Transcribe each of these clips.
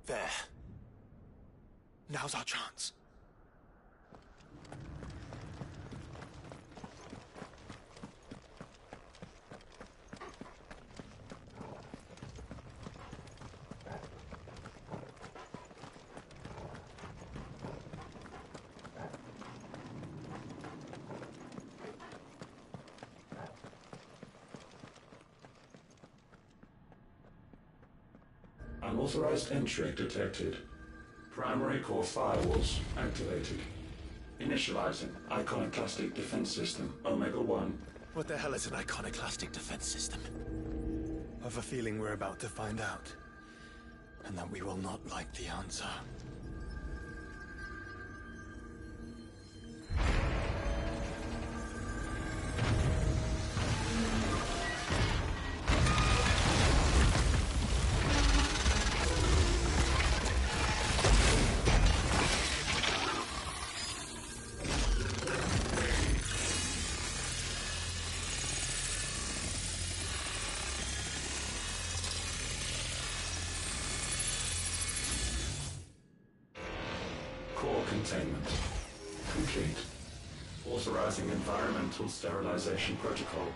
There. Now's our chance. Unauthorized entry detected. Primary core firewalls activated. Initializing iconoclastic defense system Omega-1. What the hell is an iconoclastic defense system? I have a feeling we're about to find out. And that we will not like the answer. Core containment complete. Authorizing environmental sterilization protocol.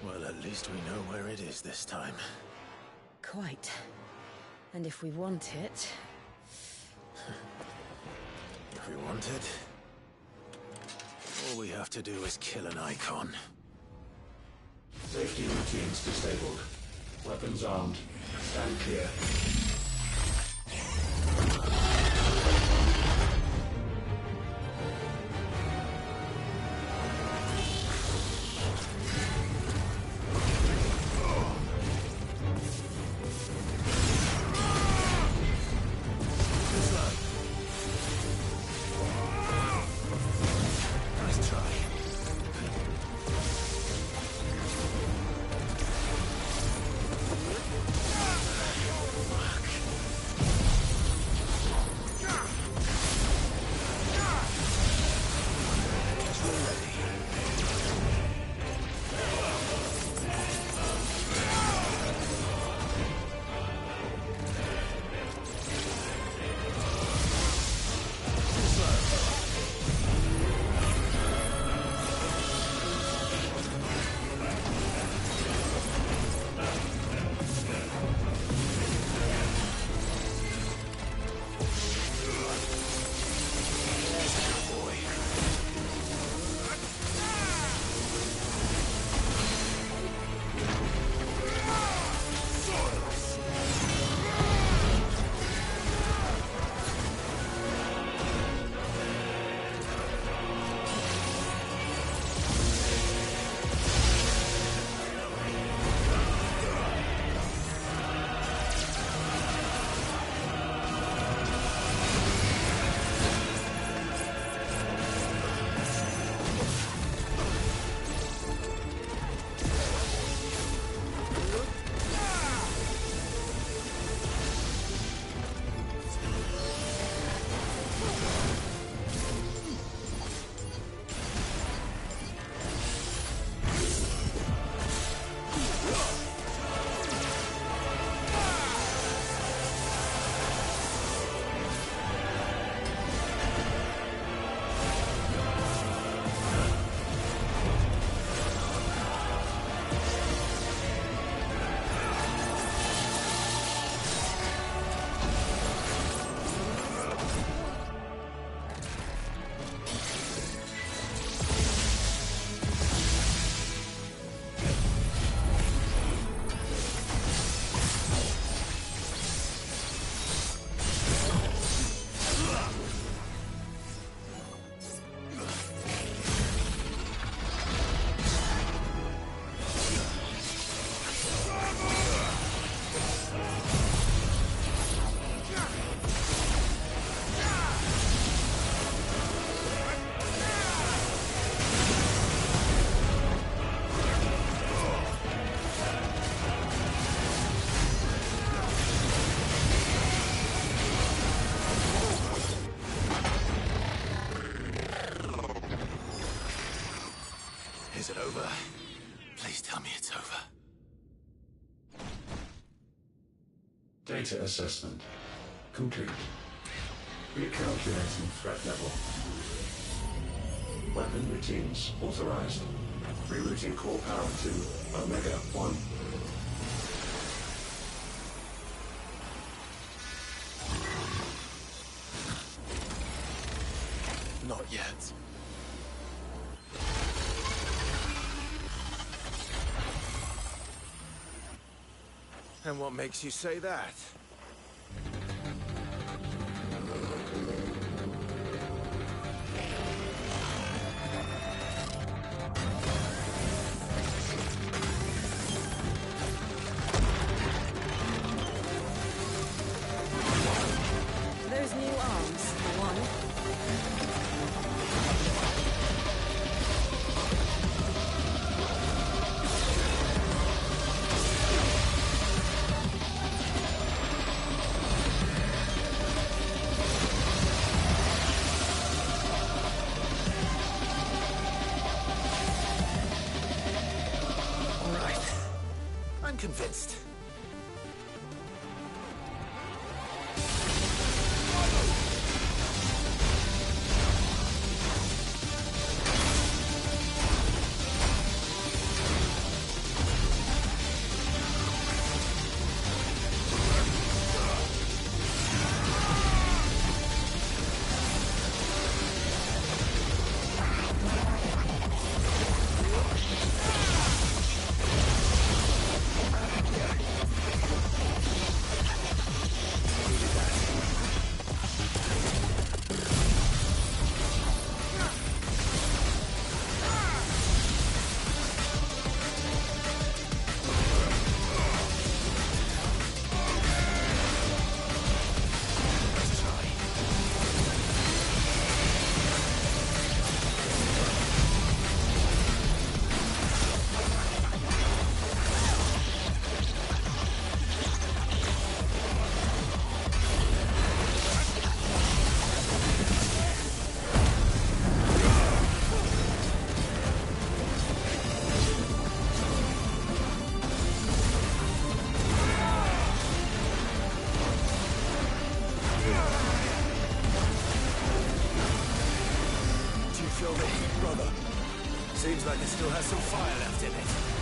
Well, at least we know where it is this time. Quite. And if we want it... If we want it, all we have to do is kill an icon. Safety routines disabled. Weapons armed. Stand clear. Is it over? Please tell me it's over. Data assessment. complete. Recalculating threat level. Weapon routines authorized. Rerouting core power to Omega-1. Not yet. And what makes you say that? Those new arms, one. I'm convinced. Feel the heat, brother. Seems like it still has some fire left in it.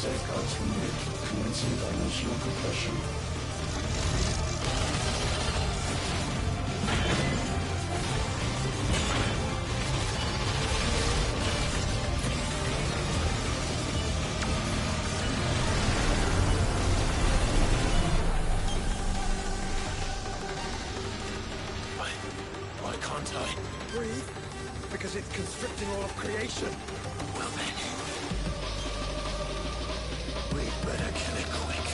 Safeguards removed. Commencing dimensional compression. Why can't I? Breathe? Because it's constricting all of creation. Well then, we'd better kill it quick.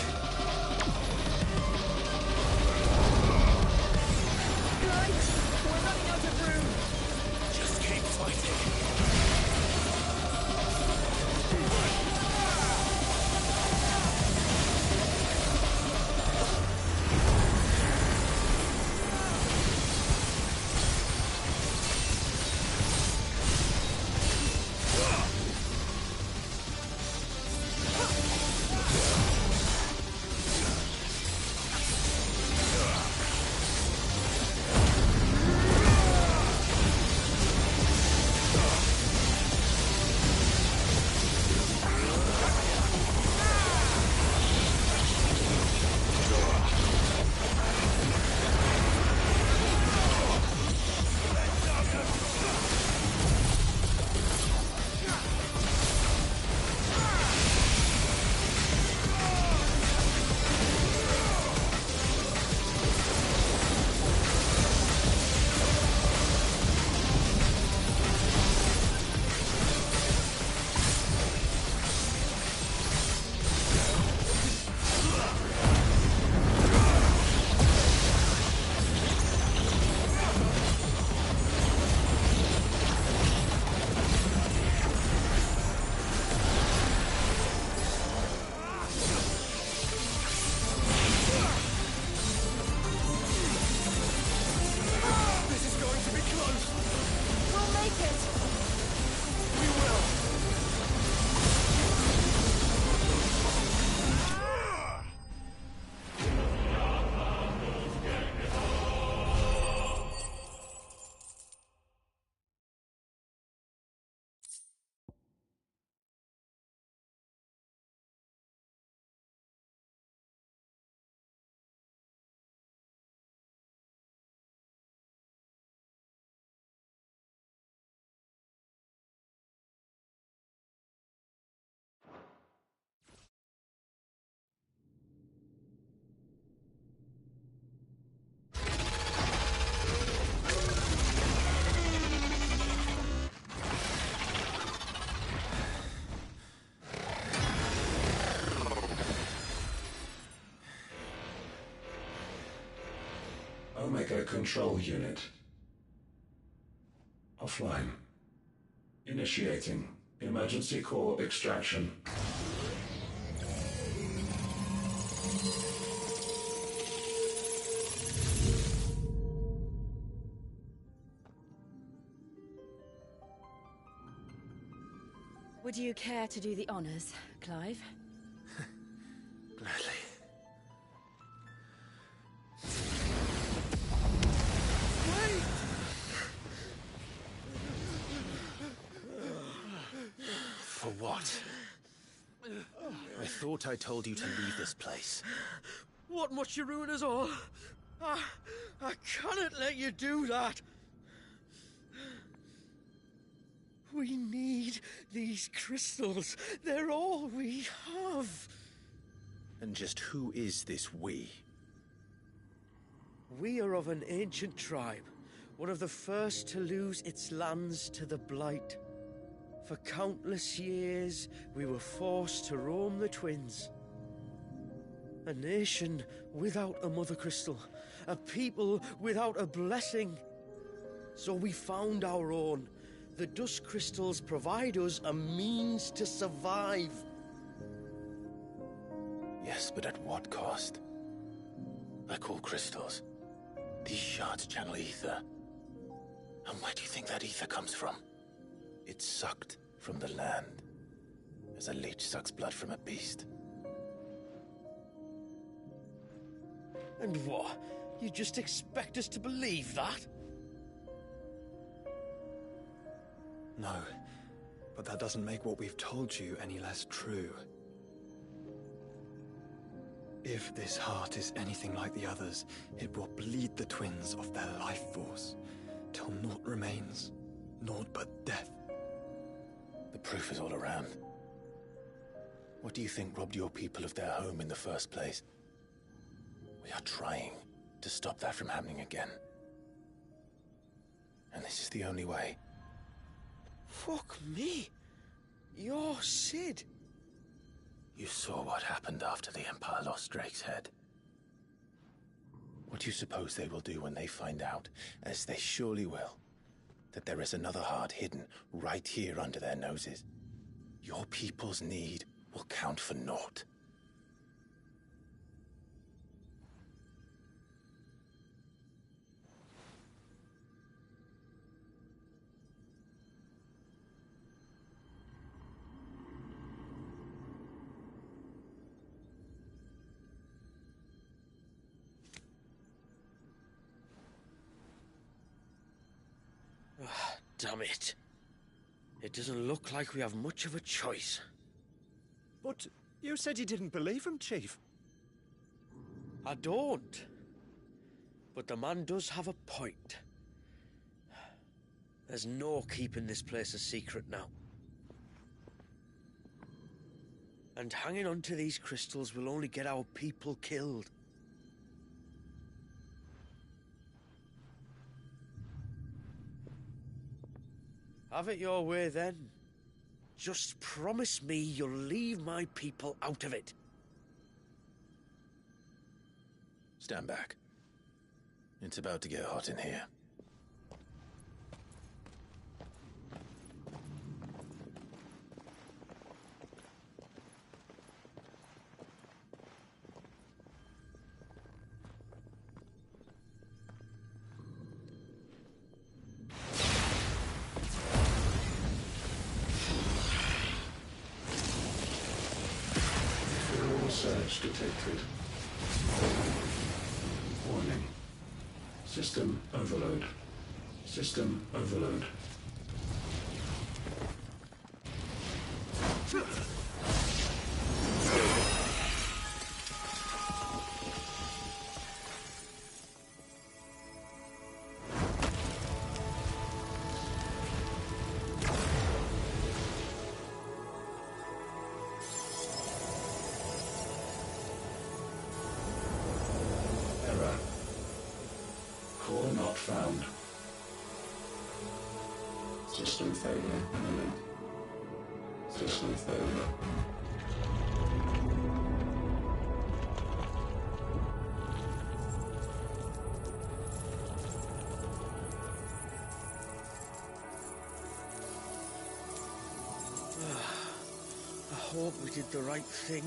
Guys, we're running out of room. Just keep fighting. Omega Control Unit. Offline. Initiating emergency core extraction. Would you care to do the honors, Clive? Gladly. For what? I thought I told you to leave this place. What must you ruin us all? I cannot let you do that. We need these crystals. They're all we have. And just who is this we? We are of an ancient tribe, one of the first to lose its lands to the Blight. For countless years, we were forced to roam the Twins. A nation without a Mother Crystal, a people without a blessing. So we found our own. The Dust Crystals provide us a means to survive. Yes, but at what cost? I call crystals. These shards channel ether. And where do you think that ether comes from? It's sucked from the land, as a leech sucks blood from a beast. And what? You just expect us to believe that? No, but that doesn't make what we've told you any less true. If this heart is anything like the others, it will bleed the twins of their life force, till naught remains, naught but death. The proof is all around. What do you think robbed your people of their home in the first place? We are trying to stop that from happening again. And this is the only way. Fuck me. You're Sid. You saw what happened after the Empire lost Drake's head. What do you suppose they will do when they find out, as they surely will, that there is another heart hidden right here under their noses? Your people's need will count for naught. Damn it. It doesn't look like we have much of a choice. But you said you didn't believe him, Chief. I don't. But the man does have a point. There's no keeping this place a secret now. And hanging on to these crystals will only get our people killed. Have it your way, then. Just promise me you'll leave my people out of it. Stand back. It's about to get hot in here. Surge detected. Warning. System overload. System overload. Core not found. System failure imminent. System failure. I hope we did the right thing.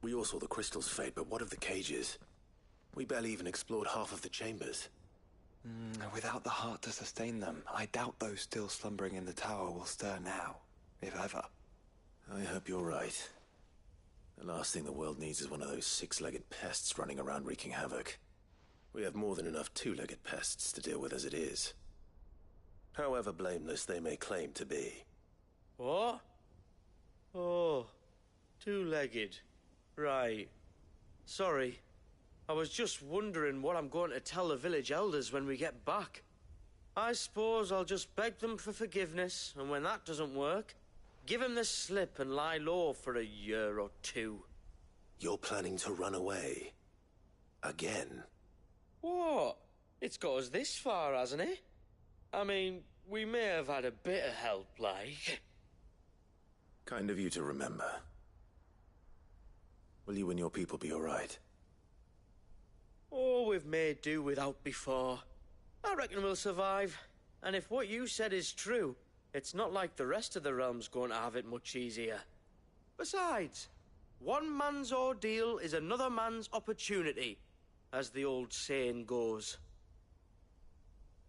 We all saw the crystals fade, but what of the cages? We barely even explored half of the chambers. Without the heart to sustain them, I doubt those still slumbering in the tower will stir now, if ever. I hope you're right. The last thing the world needs is one of those six-legged pests running around wreaking havoc. We have more than enough two-legged pests to deal with as it is. However blameless they may claim to be. What? Oh, two-legged. Right. Sorry. I was just wondering what I'm going to tell the village elders when we get back. I suppose I'll just beg them for forgiveness, and when that doesn't work, give them the slip and lie low for a year or two. You're planning to run away? Again? What? It's got us this far, hasn't it? I mean, we may have had a bit of help, like. Kind of you to remember. Will you and your people be alright? Oh, we've made do without before. I reckon we'll survive. And if what you said is true, it's not like the rest of the realm's going to have it much easier. Besides, one man's ordeal is another man's opportunity, as the old saying goes.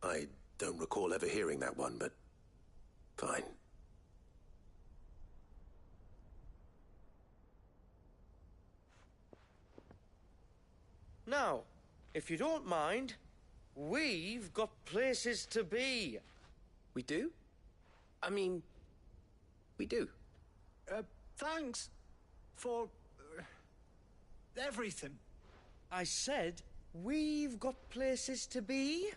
I don't recall ever hearing that one, but fine. Now, if you don't mind, we've got places to be. We do? I mean, we do. Thanks for everything. I said, we've got places to be.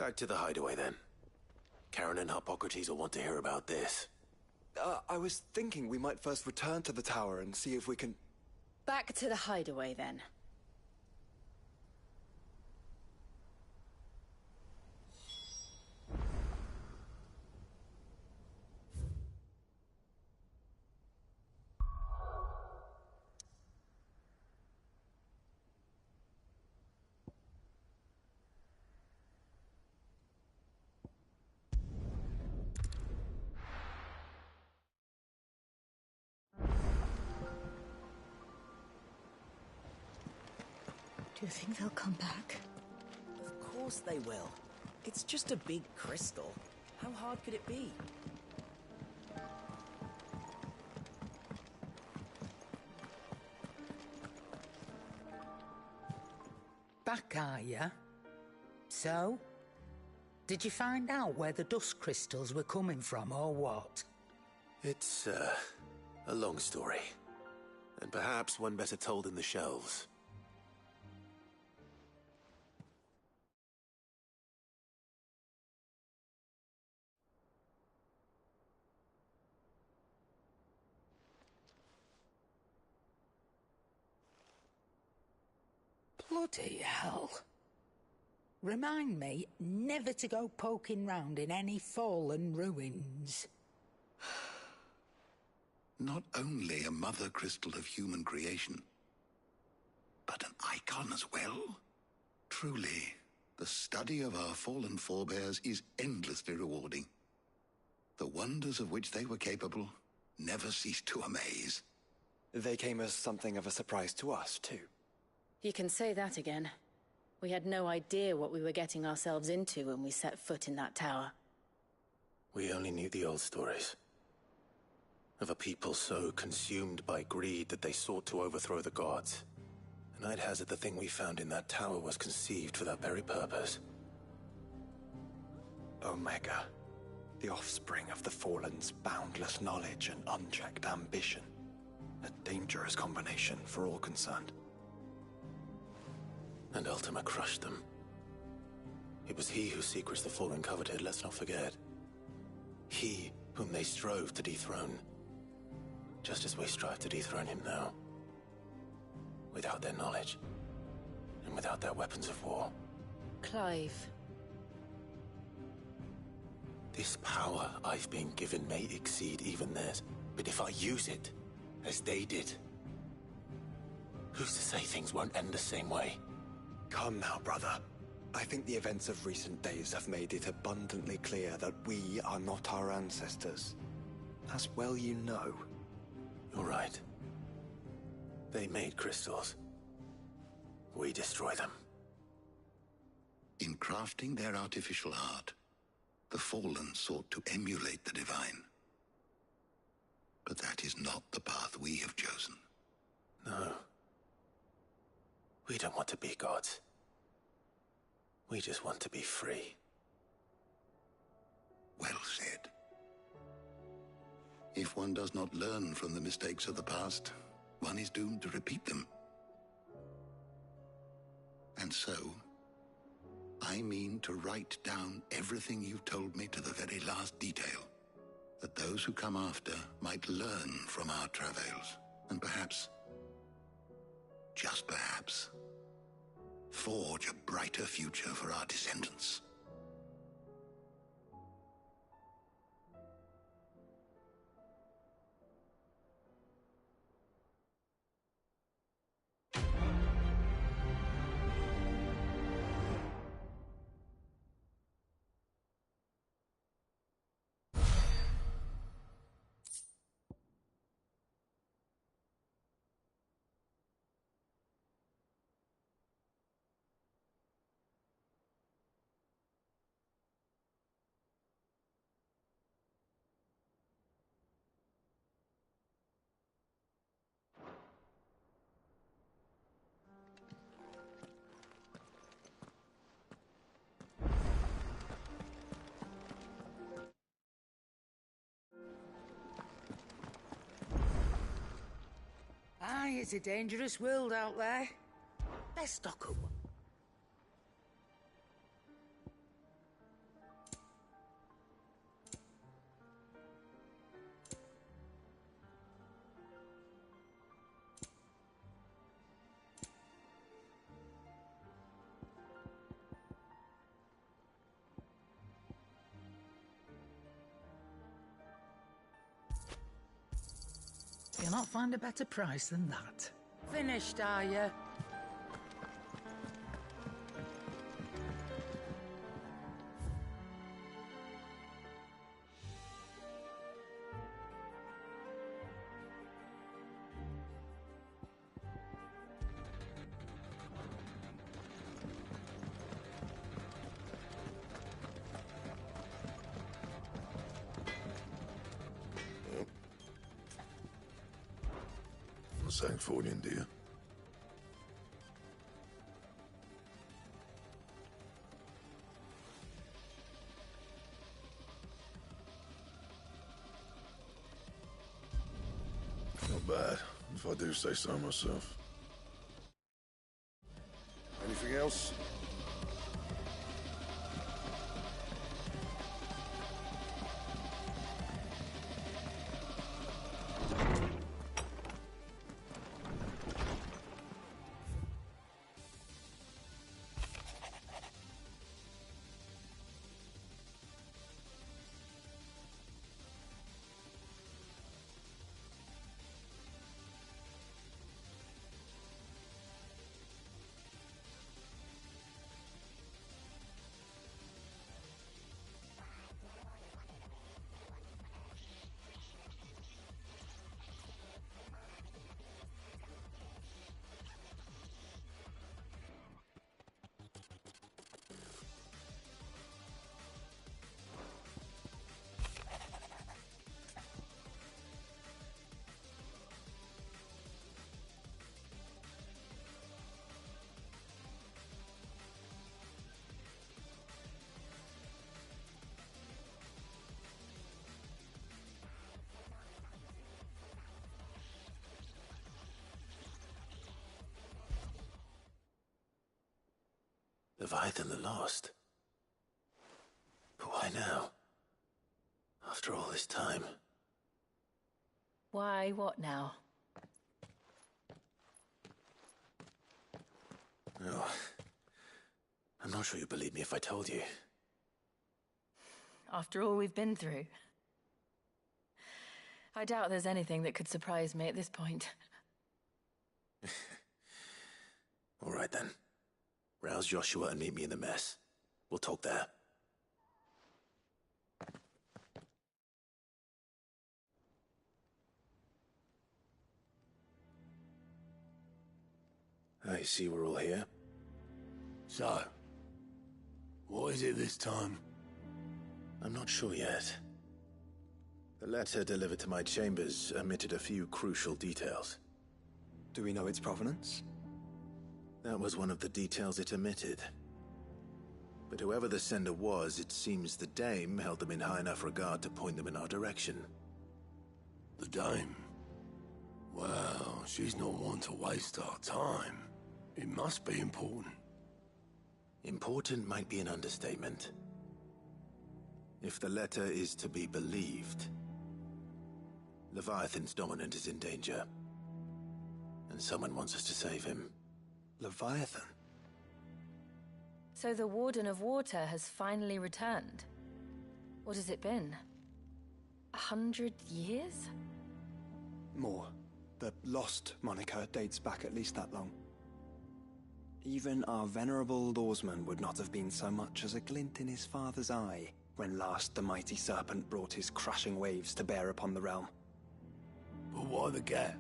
Back to the hideaway, then. Karen and Hippocrates will want to hear about this. I was thinking we might first return to the tower and see if we can... Back to the hideaway, then. Do you think they'll come back? Of course they will. It's just a big crystal. How hard could it be? Back, are ya? So? Did you find out where the dust crystals were coming from, or what? It's, a long story. And perhaps one better told in the shelves. Bloody hell. Remind me never to go poking round in any fallen ruins. Not only a mother crystal of human creation, but an icon as well. Truly, the study of our fallen forebears is endlessly rewarding. The wonders of which they were capable never ceased to amaze. They came as something of a surprise to us, too. You can say that again. We had no idea what we were getting ourselves into when we set foot in that tower. We only knew the old stories. Of a people so consumed by greed that they sought to overthrow the gods. And I'd hazard the thing we found in that tower was conceived for that very purpose. Omega, the offspring of the Fallen's boundless knowledge and unchecked ambition. A dangerous combination for all concerned. And Ultima crushed them. It was he whose secrets the Fallen coveted, let's not forget. He whom they strove to dethrone. Just as we strive to dethrone him now. Without their knowledge. And without their weapons of war. Clive. This power I've been given may exceed even theirs. But if I use it, as they did, who's to say things won't end the same way? Come now, brother. I think the events of recent days have made it abundantly clear that we are not our ancestors. As well you know. You're right. They made crystals. We destroy them. In crafting their artificial art, the Fallen sought to emulate the divine. But that is not the path we have chosen. No. We don't want to be gods. We just want to be free. Well said. If one does not learn from the mistakes of the past, one is doomed to repeat them. And so, I mean to write down everything you've told me to the very last detail, that those who come after might learn from our travails, and perhaps, just perhaps, forge a brighter future for our descendants. Aye, it's a dangerous world out there. Let's stock up. cannot find a better price than that. Finished, are you? Ff16 dear. Not bad, if I do say so myself. Anything else? Leviathan the Lost? But why now? After all this time. Why, what now? Oh, I'm not sure you'd believe me if I told you. After all we've been through. I doubt there's anything that could surprise me at this point. All right then. Rouse Joshua and meet me in the mess. We'll talk there. I see we're all here. So, what is it this time? I'm not sure yet. The letter delivered to my chambers omitted a few crucial details. Do we know its provenance? That was one of the details it omitted. But whoever the sender was, it seems the Dame held them in high enough regard to point them in our direction. The Dame? Well, she's not one to waste our time. It must be important. Important might be an understatement. If the letter is to be believed, Leviathan's dominant is in danger. And someone wants us to save him. Leviathan? So the Warden of Water has finally returned. What has it been? 100 years? More. The Lost moniker dates back at least that long. Even our venerable lawsman would not have been so much as a glint in his father's eye when last the mighty serpent brought his crushing waves to bear upon the realm. But why the gap?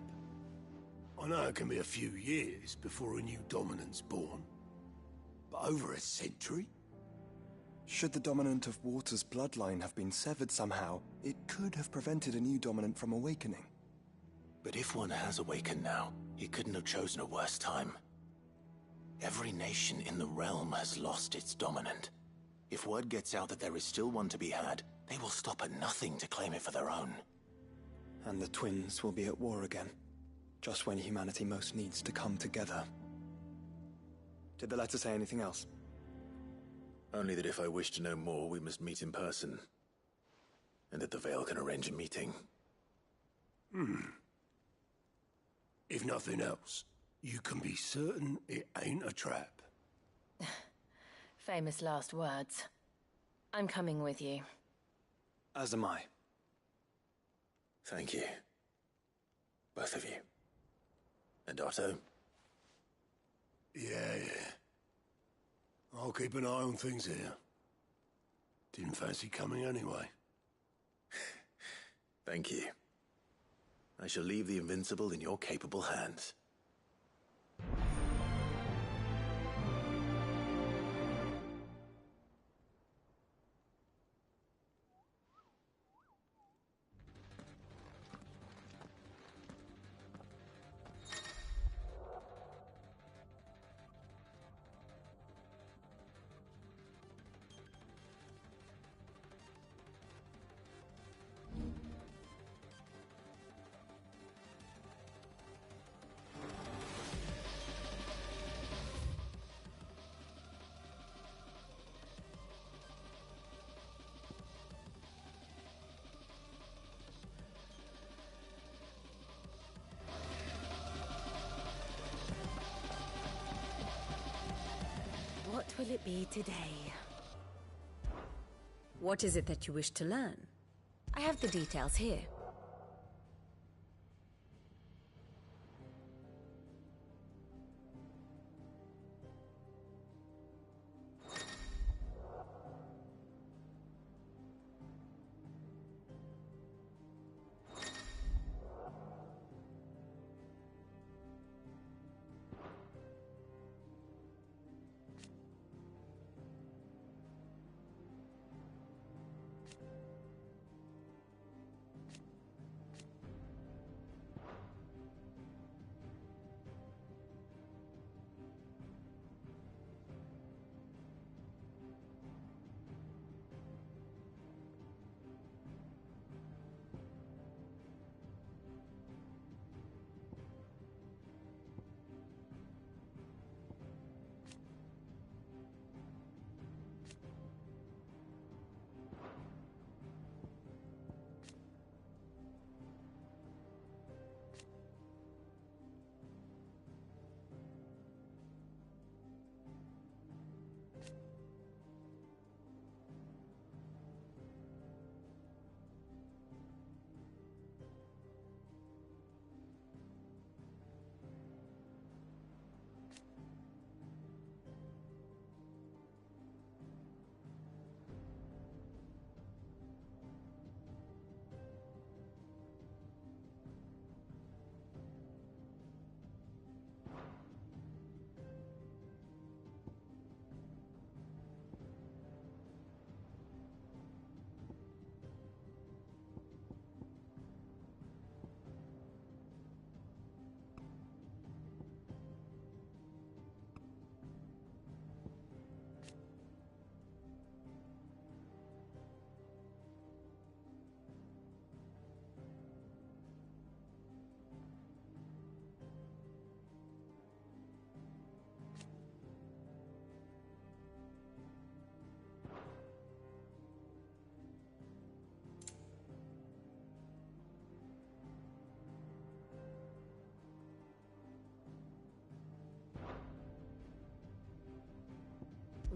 I know it can be a few years before a new dominant's born. But over a century? Should the dominant of Water's bloodline have been severed somehow, it could have prevented a new dominant from awakening. But if one has awakened now, he couldn't have chosen a worse time. Every nation in the realm has lost its dominant. If word gets out that there is still one to be had, they will stop at nothing to claim it for their own. And the twins will be at war again, just when humanity most needs to come together. Did the letter say anything else? Only that if I wish to know more, we must meet in person. And that the Veil can arrange a meeting. If nothing else, you can be certain it ain't a trap. Famous last words. I'm coming with you. As am I. Thank you. Both of you. And Otto? Yeah. I'll keep an eye on things here. Didn't fancy coming anyway. Thank you. I shall leave the Invincible in your capable hands. What will it be today? What is it that you wish to learn? I have the details here.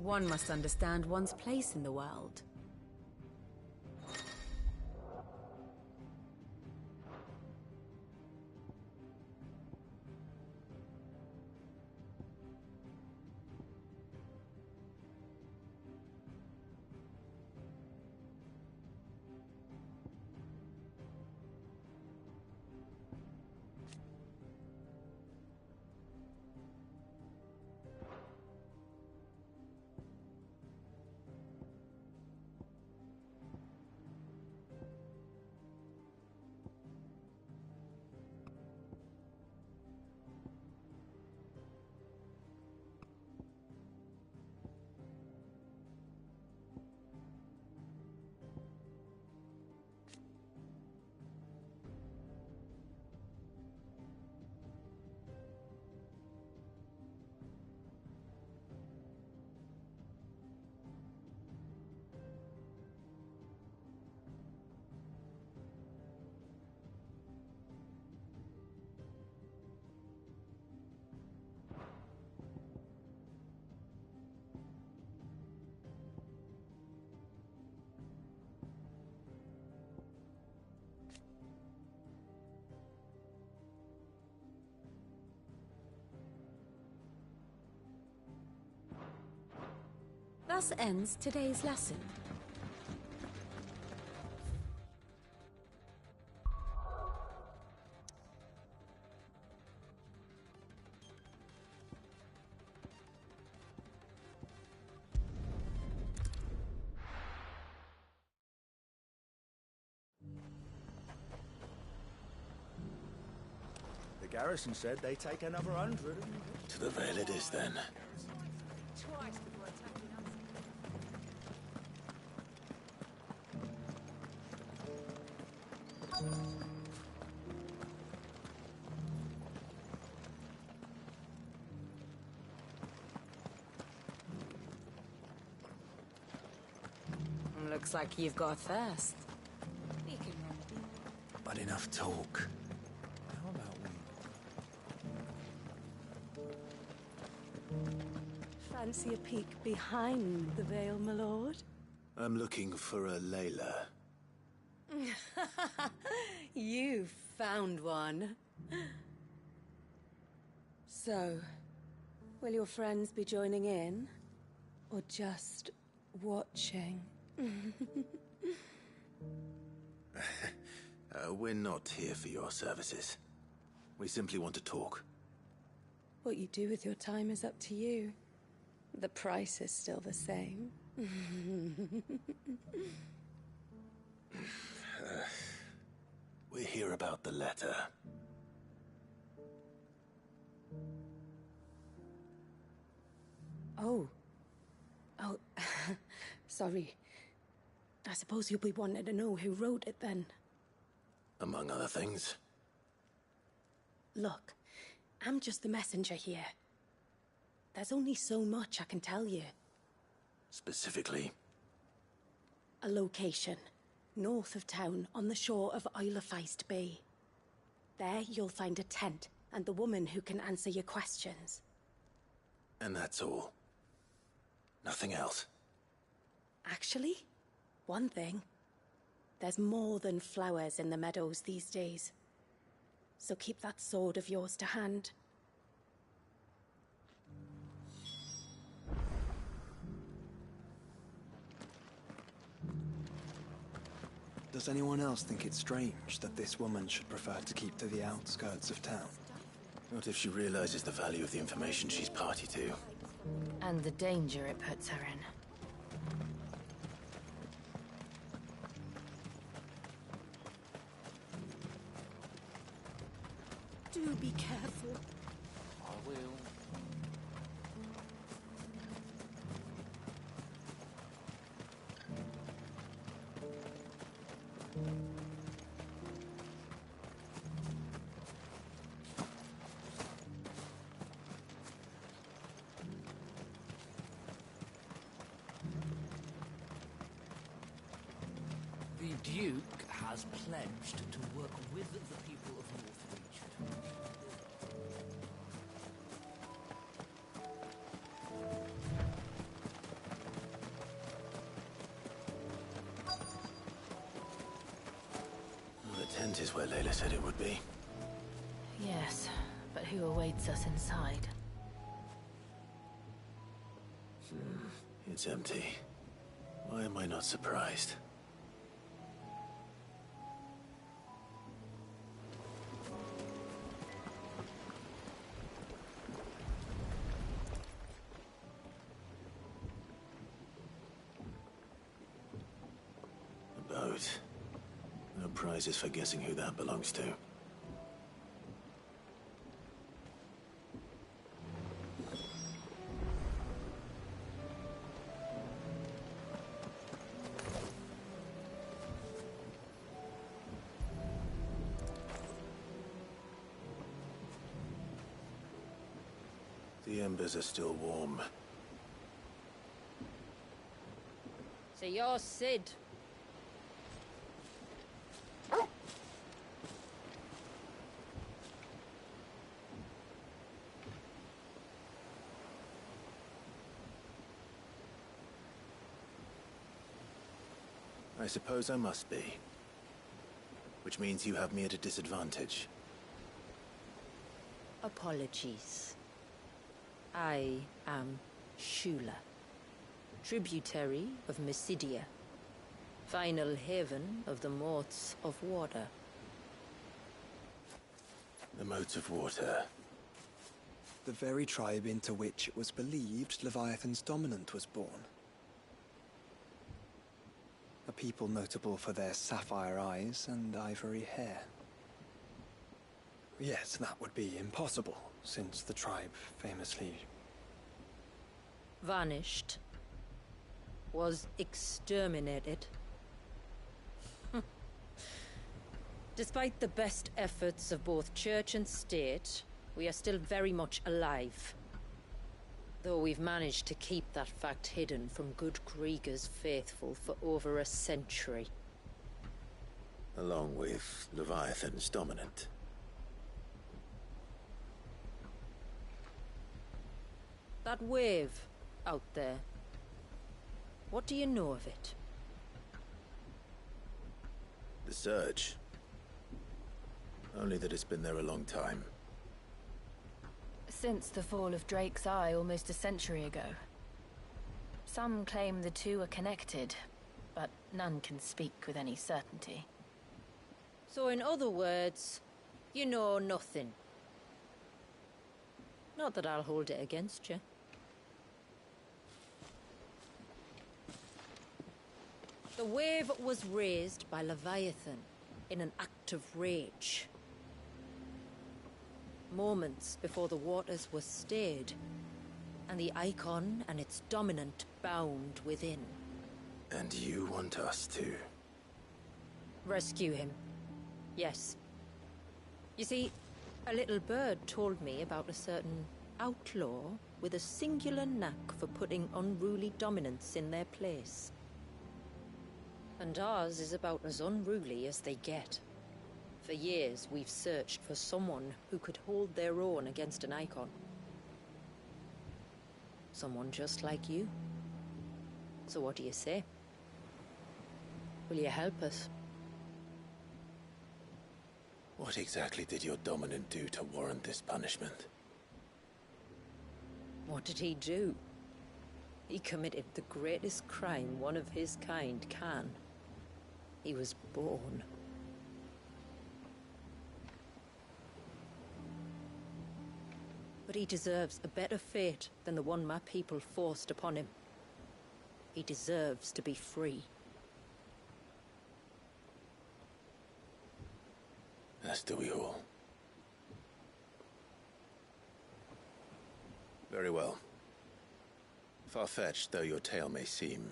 One must understand one's place in the world. Thus ends today's lesson. The garrison said they take another 100. To the Vale it is, then. Looks like you've got a thirst. But enough talk. How about we? Fancy a peek behind the veil, my lord? I'm looking for a Layla. You found one. So, will your friends be joining in? Or just watching? We're not here for your services. We simply want to talk. What you do with your time is up to you. The price is still the same. We're here about the letter. Oh. Sorry. I suppose you'll be wanting to know who wrote it then. Among other things. Look, I'm just the messenger here. There's only so much I can tell you. Specifically? A location, north of town, on the shore of Ff16 Bay. There you'll find a tent, and the woman who can answer your questions. And that's all? Nothing else? Actually, one thing. There's more than flowers in the meadows these days. So keep that sword of yours to hand. Does anyone else think it's strange that this woman should prefer to keep to the outskirts of town? What if she realizes the value of the information she's party to? And the danger it puts her in. Do be careful. I will. The Duke has pledged to work with the people of Northreach. Well, the tent is where Layla said it would be. Yes, but who awaits us inside? It's empty. Why am I not surprised? The boat. No prizes for guessing who that belongs to. The embers are still warm. So you're Sid. I suppose I must be. Which means you have me at a disadvantage. Apologies. I am Shula, tributary of Mysidia, final haven of the Moats of Water. The Moats of Water. The very tribe into which it was believed Leviathan's dominant was born. A people notable for their sapphire eyes and ivory hair. Yes, that would be impossible, since the tribe famously... vanished. Was exterminated. Despite the best efforts of both church and state, we are still very much alive. Though we've managed to keep that fact hidden from good Krieger's faithful for over a century. Along with Leviathan's dominant. That wave out there. What do you know of it? The Surge. Only that it's been there a long time. Since the fall of Drake's Eye almost a century ago. Some claim the two are connected, but none can speak with any certainty. So in other words, you know nothing. Not that I'll hold it against you. The wave was raised by Leviathan in an act of rage. Moments before the waters were stayed, and the icon and its dominant bound within. And you want us to... rescue him. Yes. You see, a little bird told me about a certain outlaw with a singular knack for putting unruly dominants in their place. And ours is about as unruly as they get. For years, we've searched for someone who could hold their own against an icon. Someone just like you. So what do you say? Will you help us? What exactly did your dominant do to warrant this punishment? What did he do? He committed the greatest crime one of his kind can. He was born. But he deserves a better fate than the one my people forced upon him. He deserves to be free. As do we all. Very well. Far-fetched though your tale may seem,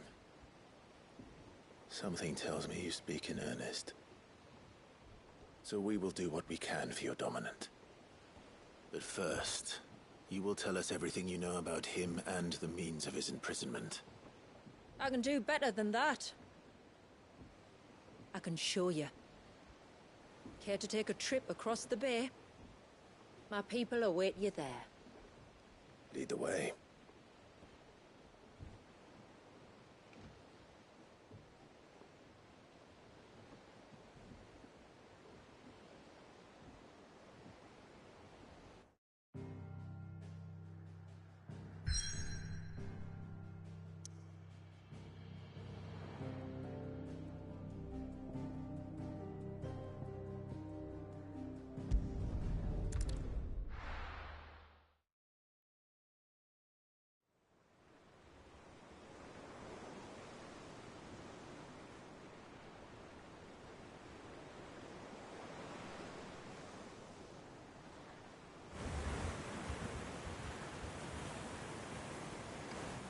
something tells me you speak in earnest. So we will do what we can for your dominant. But first, you will tell us everything you know about him and the means of his imprisonment. I can do better than that. I can show you. Care to take a trip across the bay? My people await you there. Lead the way.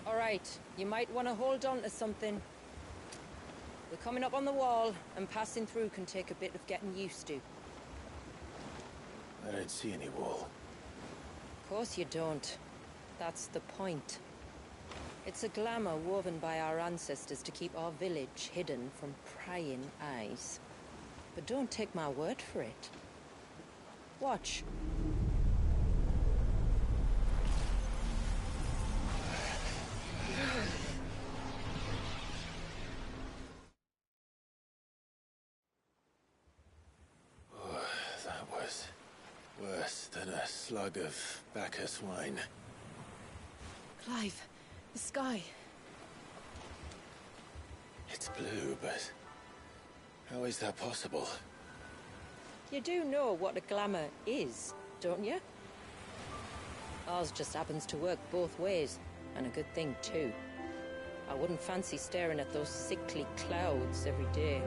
All right, you might want to hold on to something. We're coming up on the wall, and passing through can take a bit of getting used to. I don't see any wall. Of course you don't. That's the point. It's a glamour woven by our ancestors to keep our village hidden from prying eyes. But don't take my word for it. Watch. That was worse than a slug of Bacchus wine. Clive, the sky. It's blue, but how is that possible? You do know what a glamour is, don't you? Ours just happens to work both ways, and a good thing too. I wouldn't fancy staring at those sickly clouds every day.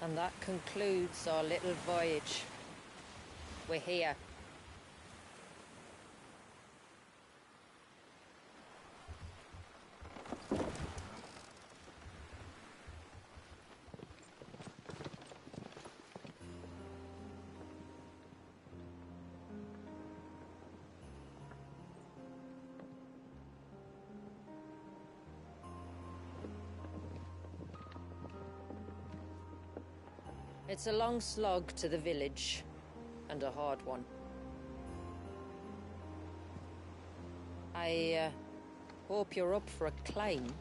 And that concludes our little voyage. We're here. It's a long slog to the village, and a hard one. I hope you're up for a climb.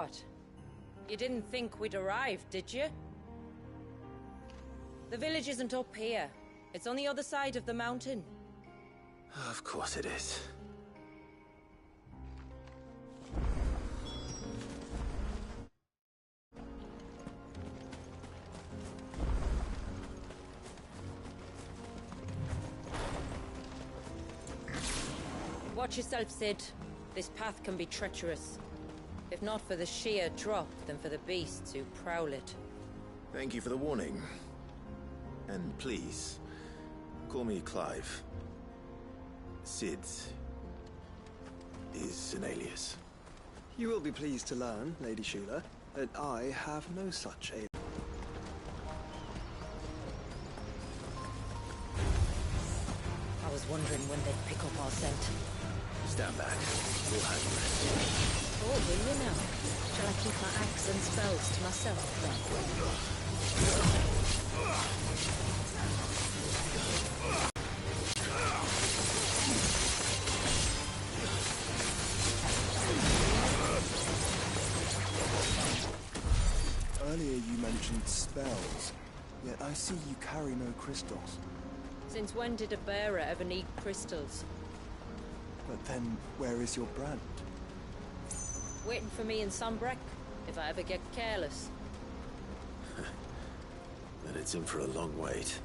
What? You didn't think we'd arrived, did you? The village isn't up here. It's on the other side of the mountain. Of course it is. Watch yourself, Sid. This path can be treacherous. If not for the sheer drop, then for the beasts who prowl it. Thank you for the warning. And please, call me Clive. Sid is an alias. You will be pleased to learn, Lady Shula, that I have no such alias. I was wondering when they'd pick up our scent. Stand back. We'll have you rescued. Oh, will you now? Shall I keep my axe and spells to myself then? Earlier you mentioned spells, yet I see you carry no crystals. Since when did a bearer ever need crystals? But then, where is your brand? Waiting for me in Sunbreck, if I ever get careless. Then it's in for a long wait.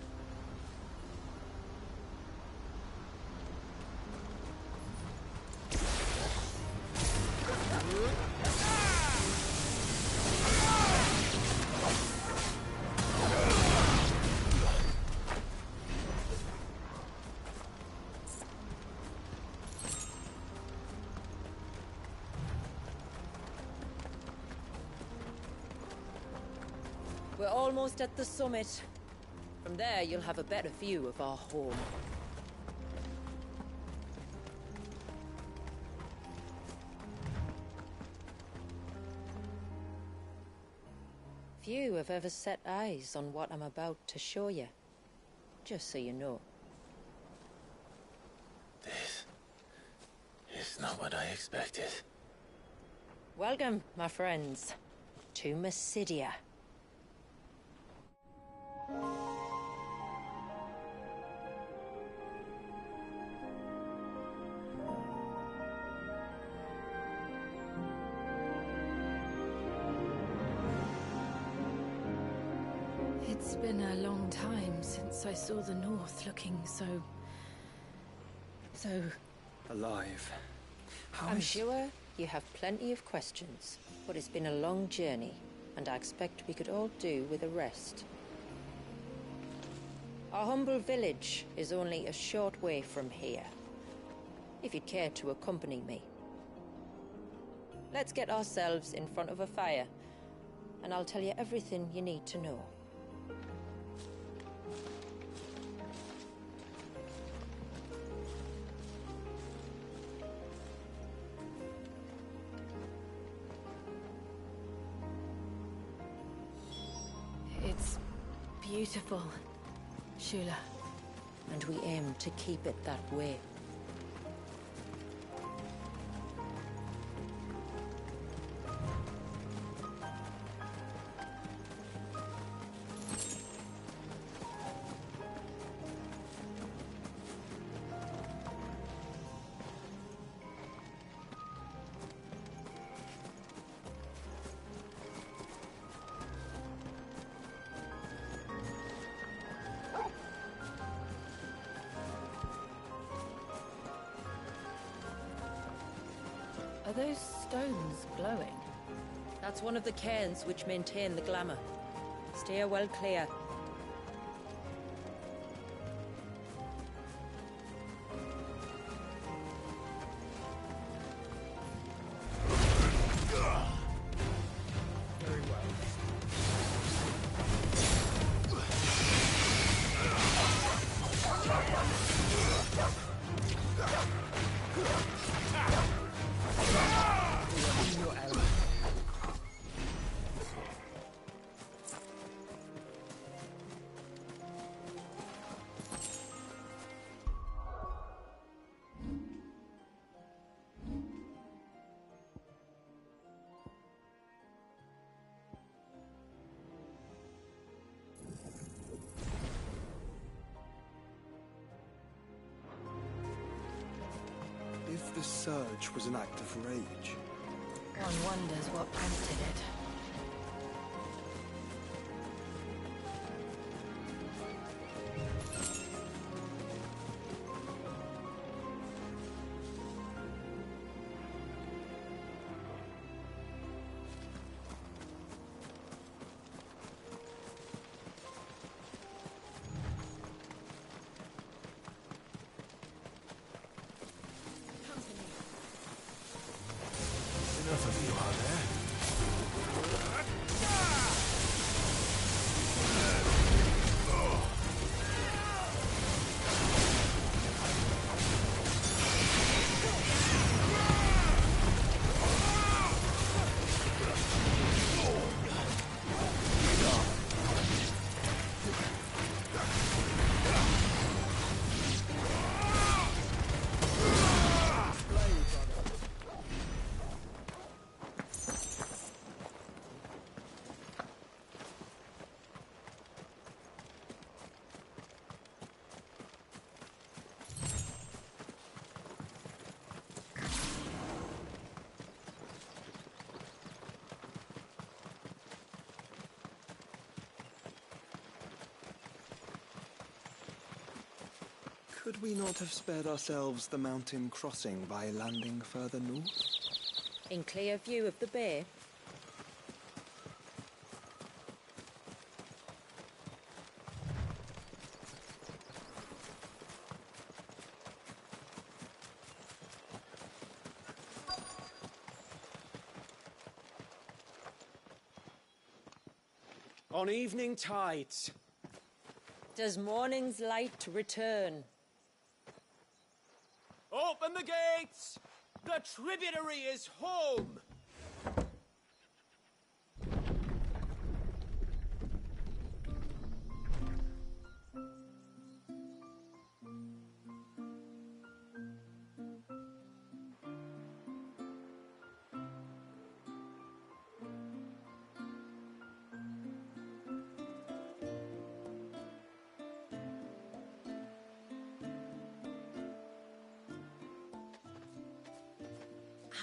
We're almost at the summit. From there, you'll have a better view of our home. Few have ever set eyes on what I'm about to show you. Just so you know. This is not what I expected. Welcome, my friends, to Mysidia. It's been a long time since I saw the North looking so Alive. I'm sure you have plenty of questions, but it's been a long journey, and I expect we could all do with a rest. Our humble village is only a short way from here, if you'd care to accompany me. Let's get ourselves in front of a fire, and I'll tell you everything you need to know. It's beautiful, Shula. And we aim to keep it that way. Are those stones glowing? That's one of the cairns which maintain the glamour. Steer well clear. The surge was an act of rage. One wonders what prompted it. Enough of you, are there? Could we not have spared ourselves the mountain crossing by landing further north? In clear view of the bay? On evening tides. Does morning's light return? Open the gates! The tributary is home!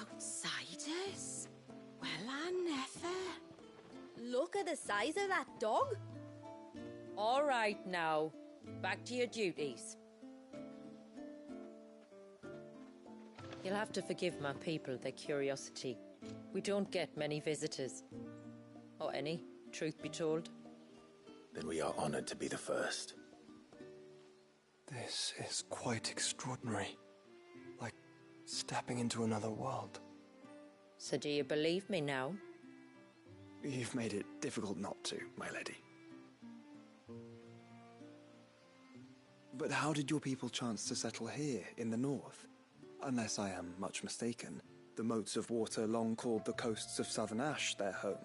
Outsiders? Well, I never. Look at the size of that dog. All right now, back to your duties. You'll have to forgive my people their curiosity. We don't get many visitors. Or any, truth be told. Then we are honored to be the first. This is quite extraordinary. Like stepping into another world. So do you believe me now? You've made it difficult not to, my lady. But how did your people chance to settle here in the north? Unless I am much mistaken, the moats of water long called the coasts of southern Ash their home.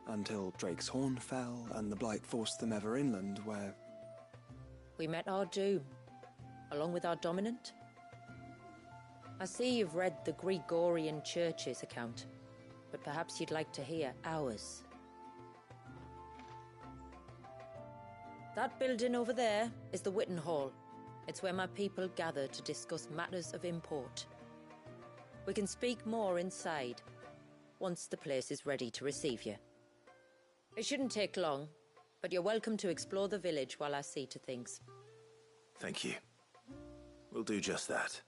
Until Drake's Horn fell and the Blight forced them ever inland, where... We met our doom, along with our dominant. I see you've read the Gregorian Church's account, but perhaps you'd like to hear ours. That building over there is the Witten Hall. It's where my people gather to discuss matters of import. We can speak more inside, once the place is ready to receive you. It shouldn't take long, but you're welcome to explore the village while I see to things. Thank you. We'll do just that.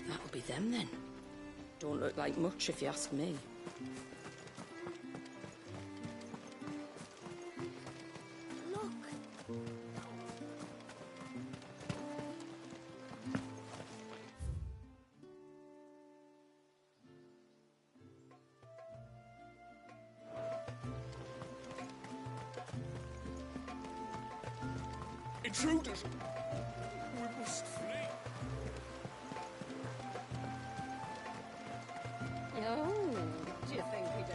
That'll be them then. Don't look like much if you ask me. Intruders! We must flee. Oh, do you think we did?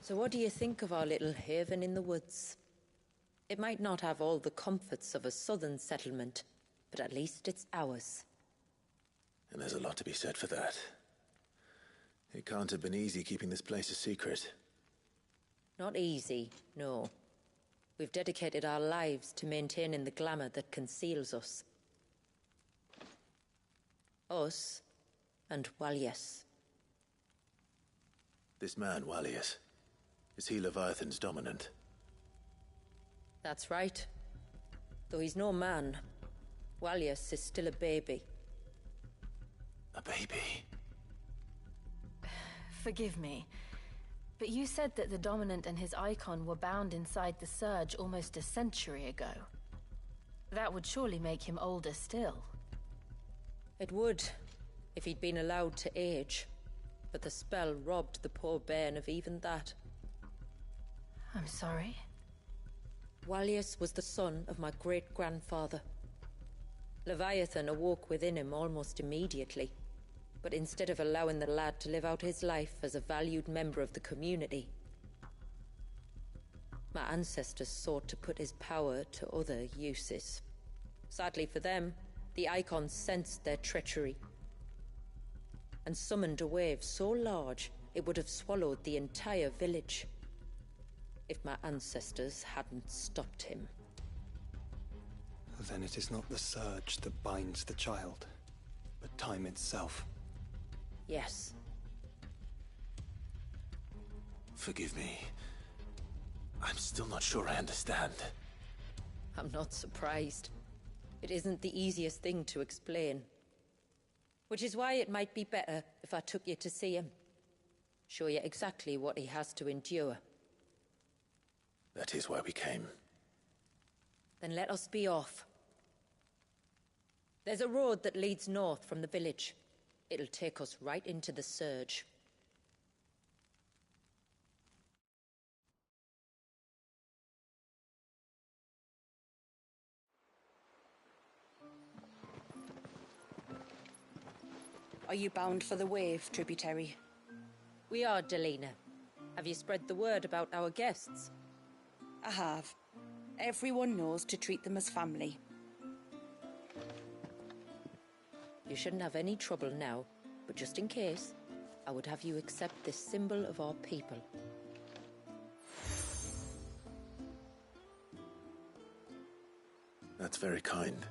So what do you think of our little haven in the woods? It might not have all the comforts of a southern settlement, but at least it's ours. And there's a lot to be said for that. It can't have been easy keeping this place a secret. Not easy, no. We've dedicated our lives to maintaining the glamour that conceals us. Us and Walias. This man, Walias, is he Leviathan's dominant? That's right. Though he's no man, Walias is still a baby. A baby? Forgive me, but you said that the Dominant and his icon were bound inside the Surge almost a century ago. That would surely make him older still. It would, if he'd been allowed to age. But the spell robbed the poor bairn of even that. I'm sorry? Walias was the son of my great-grandfather. Leviathan awoke within him almost immediately. But instead of allowing the lad to live out his life as a valued member of the community, my ancestors sought to put his power to other uses. Sadly for them, the Icon sensed their treachery and summoned a wave so large it would have swallowed the entire village if my ancestors hadn't stopped him. Then it is not the surge that binds the child, but time itself. Yes. Forgive me. I'm still not sure I understand. I'm not surprised. It isn't the easiest thing to explain. Which is why it might be better if I took you to see him. Show you exactly what he has to endure. That is why we came. Then let us be off. There's a road that leads north from the village. It'll take us right into the Surge. Are you bound for the Wave, tributary? We are, Delina. Have you spread the word about our guests? I have. Everyone knows to treat them as family. You shouldn't have any trouble now, but just in case, I would have you accept this symbol of our people. That's very kind.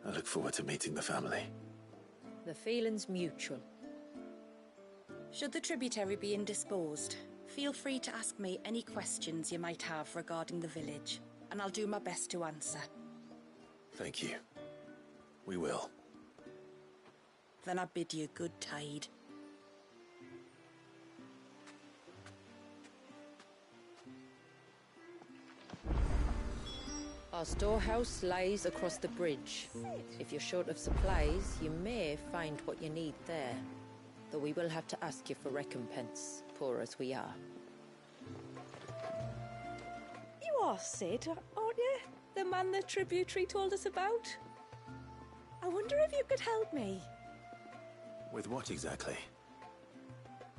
I look forward to meeting the family. The feeling's mutual. Should the tributary be indisposed, feel free to ask me any questions you might have regarding the village, and I'll do my best to answer. Thank you. We will. Then I bid you good tide. Our storehouse lies across the bridge. If you're short of supplies, you may find what you need there. Though we will have to ask you for recompense, poor as we are. You are Sid, aren't you? The man the tributary told us about? I wonder if you could help me. With what exactly?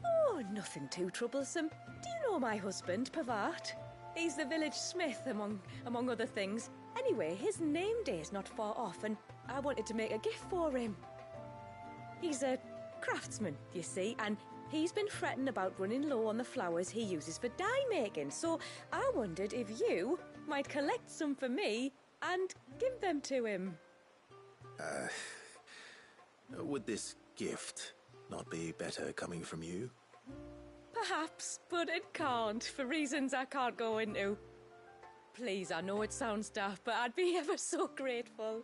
Oh, nothing too troublesome. Do you know my husband, Pavat? He's the village smith, among other things. Anyway, his name day is not far off, and I wanted to make a gift for him. He's a craftsman, you see, and he's been fretting about running low on the flowers he uses for dye making, so I wondered if you might collect some for me and give them to him. Would this gift not be better coming from you? Perhaps, but it can't, for reasons I can't go into. Please, I know it sounds daft, but I'd be ever so grateful.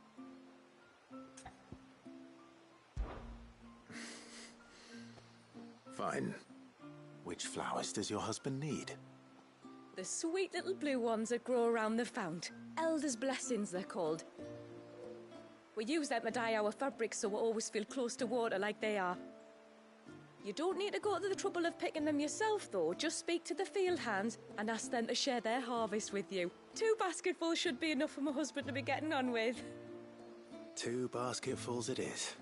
Fine. Which flowers does your husband need? The sweet little blue ones that grow around the fount. Elder's blessings, they're called. We use them to dye our fabrics so we always feel close to water like they are. You don't need to go to the trouble of picking them yourself, though. Just speak to the field hands and ask them to share their harvest with you. 2 basketfuls should be enough for my husband to be getting on with. 2 basketfuls it is.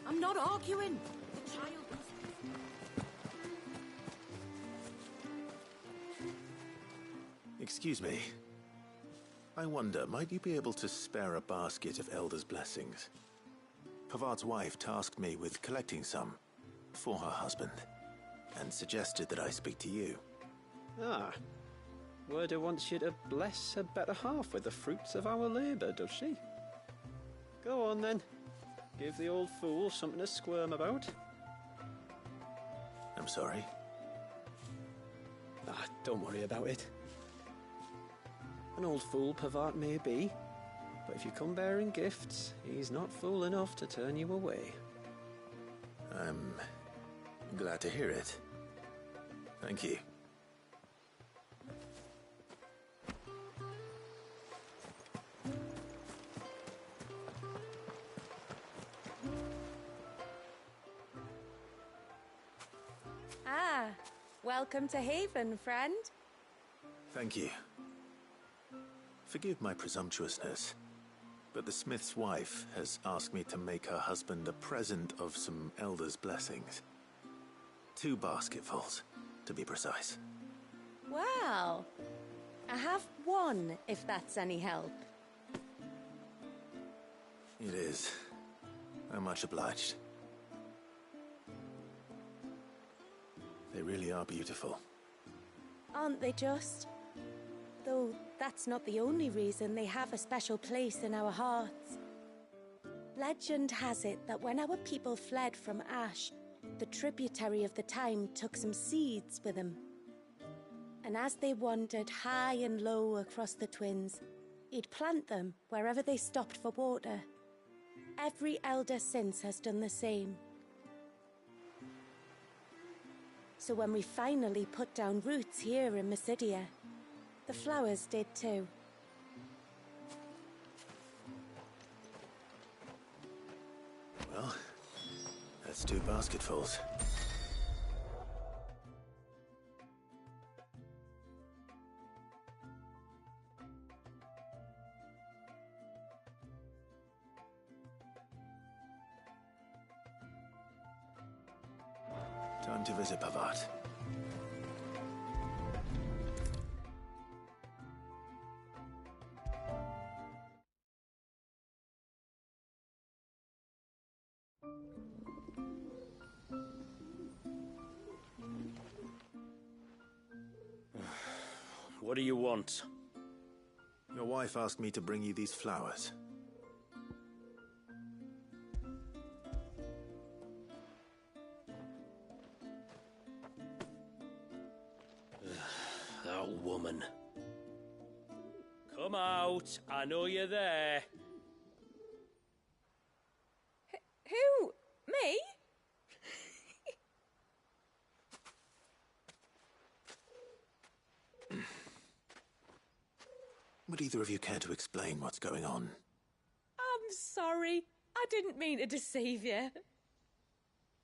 I'm not arguing. The child was... Excuse me. I wonder, might you be able to spare a basket of Elder's blessings? Pavart's wife tasked me with collecting some for her husband, and suggested that I speak to you. Ah. Werda wants you to bless her better half with the fruits of our labour, does she? Go on then. Give the old fool something to squirm about. I'm sorry. Ah, don't worry about it. An old fool Pavart may be, but if you come bearing gifts, he's not fool enough to turn you away. I'm glad to hear it. Thank you. Ah, welcome to Haven, friend. Thank you. Forgive my presumptuousness, but the smith's wife has asked me to make her husband a present of some Elder's blessings. 2 basketfuls, to be precise. Well, I have 1, if that's any help. It is. I'm much obliged. They really are beautiful. Aren't they just? Though that's not the only reason they have a special place in our hearts. Legend has it that when our people fled from Ash, the tributary of the time took some seeds with them. And as they wandered high and low across the Twins, he'd plant them wherever they stopped for water. Every elder since has done the same. So when we finally put down roots here in Mysidia, the flowers did too. Well, that's 2 basketfuls. Time to visit Pavart. What do you want? Your wife asked me to bring you these flowers. That woman. Come out. I know you're there. Who? Me? Would either of you care to explain what's going on? I'm sorry. I didn't mean to deceive you.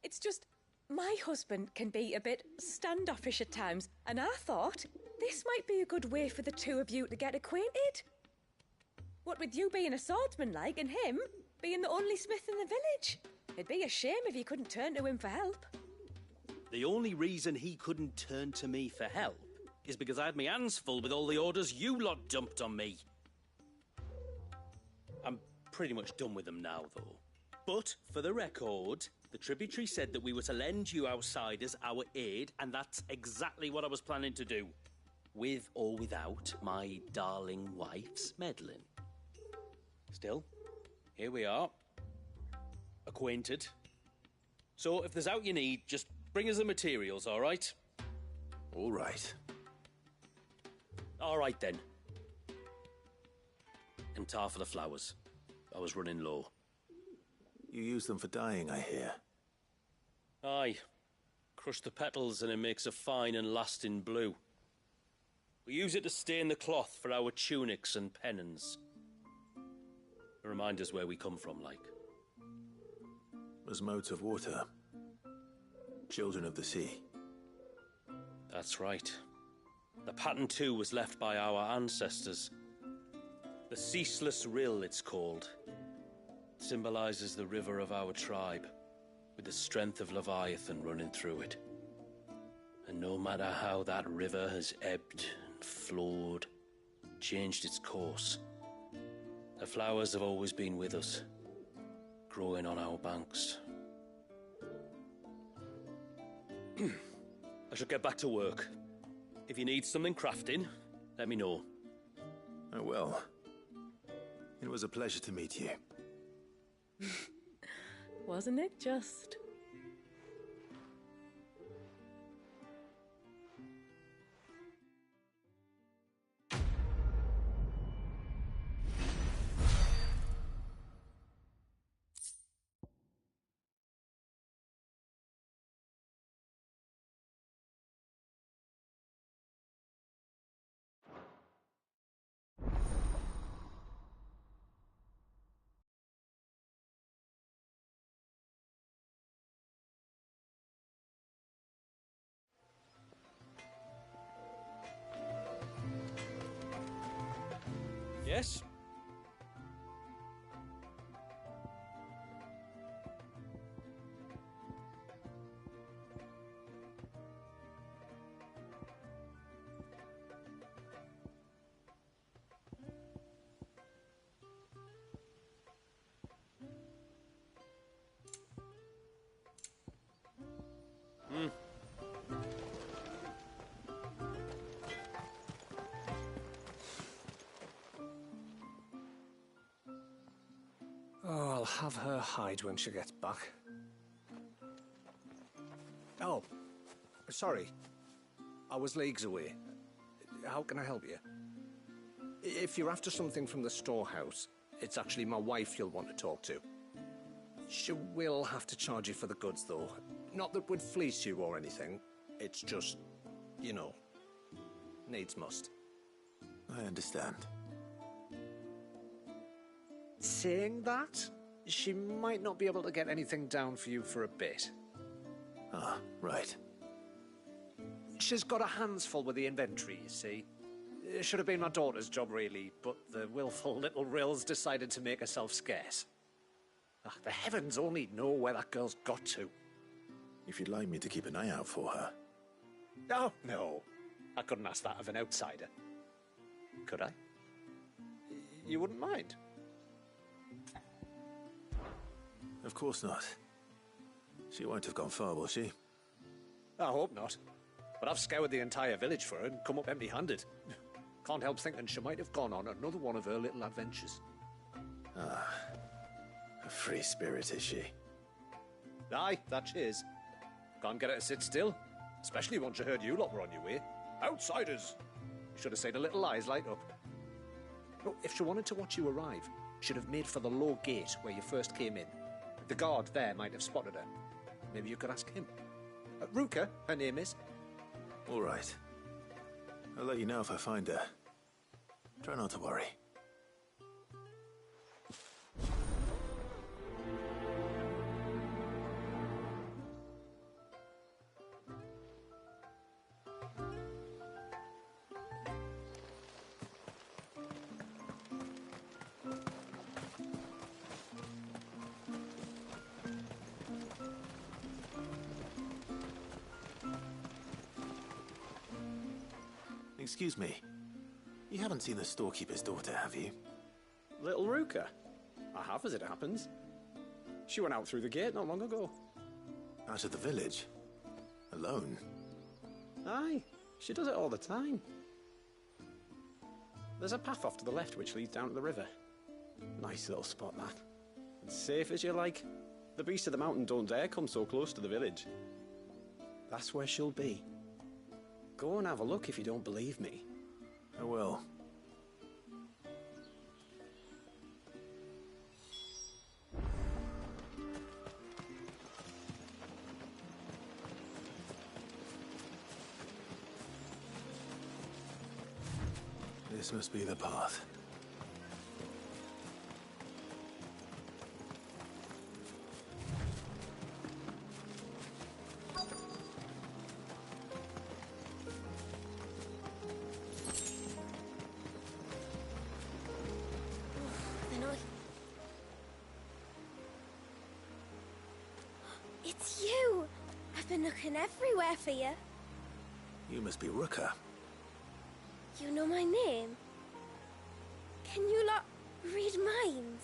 It's just, my husband can be a bit standoffish at times, and I thought this might be a good way for the 2 of you to get acquainted. What with you being a swordsman like, and him being the only smith in the village. It'd be a shame if you couldn't turn to him for help. The only reason he couldn't turn to me for help is because I had my hands full with all the orders you lot dumped on me. I'm pretty much done with them now, though. But, for the record, the tributary said that we were to lend you outsiders our aid, and that's exactly what I was planning to do. With or without my darling wife's meddling. Still, here we are. Acquainted. So, if there's out you need, just bring us the materials, all right? All right. All right, then. And tar for the flowers. I was running low. You use them for dyeing, I hear. Aye. Crush the petals and it makes a fine and lasting blue. We use it to stain the cloth for our tunics and pennons. To remind us where we come from, like. As modes of water. Children of the sea. That's right. The pattern too was left by our ancestors. The Ceaseless Rill, it's called. It symbolizes the river of our tribe, with the strength of Leviathan running through it. And no matter how that river has ebbed and flowed, changed its course, the flowers have always been with us, growing on our banks. I should get back to work. If you need something crafting, let me know. Oh, well. It was a pleasure to meet you. Wasn't it just? Yes? Oh, I'll have her hide when she gets back. Oh, sorry. I was leagues away. How can I help you? If you're after something from the storehouse, it's actually my wife you'll want to talk to. She will have to charge you for the goods, though. Not that we'd fleece you or anything. It's just, you know, needs must. I understand. Saying that, she might not be able to get anything down for you for a bit. Ah, right. She's got her hands full with the inventory, you see. It should have been my daughter's job, really, but the willful little Rill's decided to make herself scarce. The heavens only know where that girl's got to. If you'd like me to keep an eye out for her. Oh, no. I couldn't ask that of an outsider. Could I? You wouldn't mind? Of course not. She won't have gone far, will she? I hope not. But I've scoured the entire village for her and come up empty-handed. Can't help thinking she might have gone on another one of her little adventures. Ah, a free spirit, is she? Aye, that she is. Can't get her to sit still, especially once she heard you lot were on your way. Outsiders! You should have seen her little eyes light up. Look, if she wanted to watch you arrive, she'd have made for the low gate where you first came in. The guard there might have spotted her. Maybe you could ask him. Ruka, her name is. All right. I'll let you know if I find her. Try not to worry. Excuse me. You haven't seen the storekeeper's daughter, have you? Little Ruka? I have, as it happens. She went out through the gate not long ago. Out of the village? Alone? Aye, she does it all the time. There's a path off to the left which leads down to the river. Nice little spot, that. It's safe as you like. The beasts of the mountain don't dare come so close to the village. That's where she'll be. Go and have a look if you don't believe me. I will. This must be the path. It's you! I've been looking everywhere for you. You must be Ruka. You know my name? Can you lot read minds?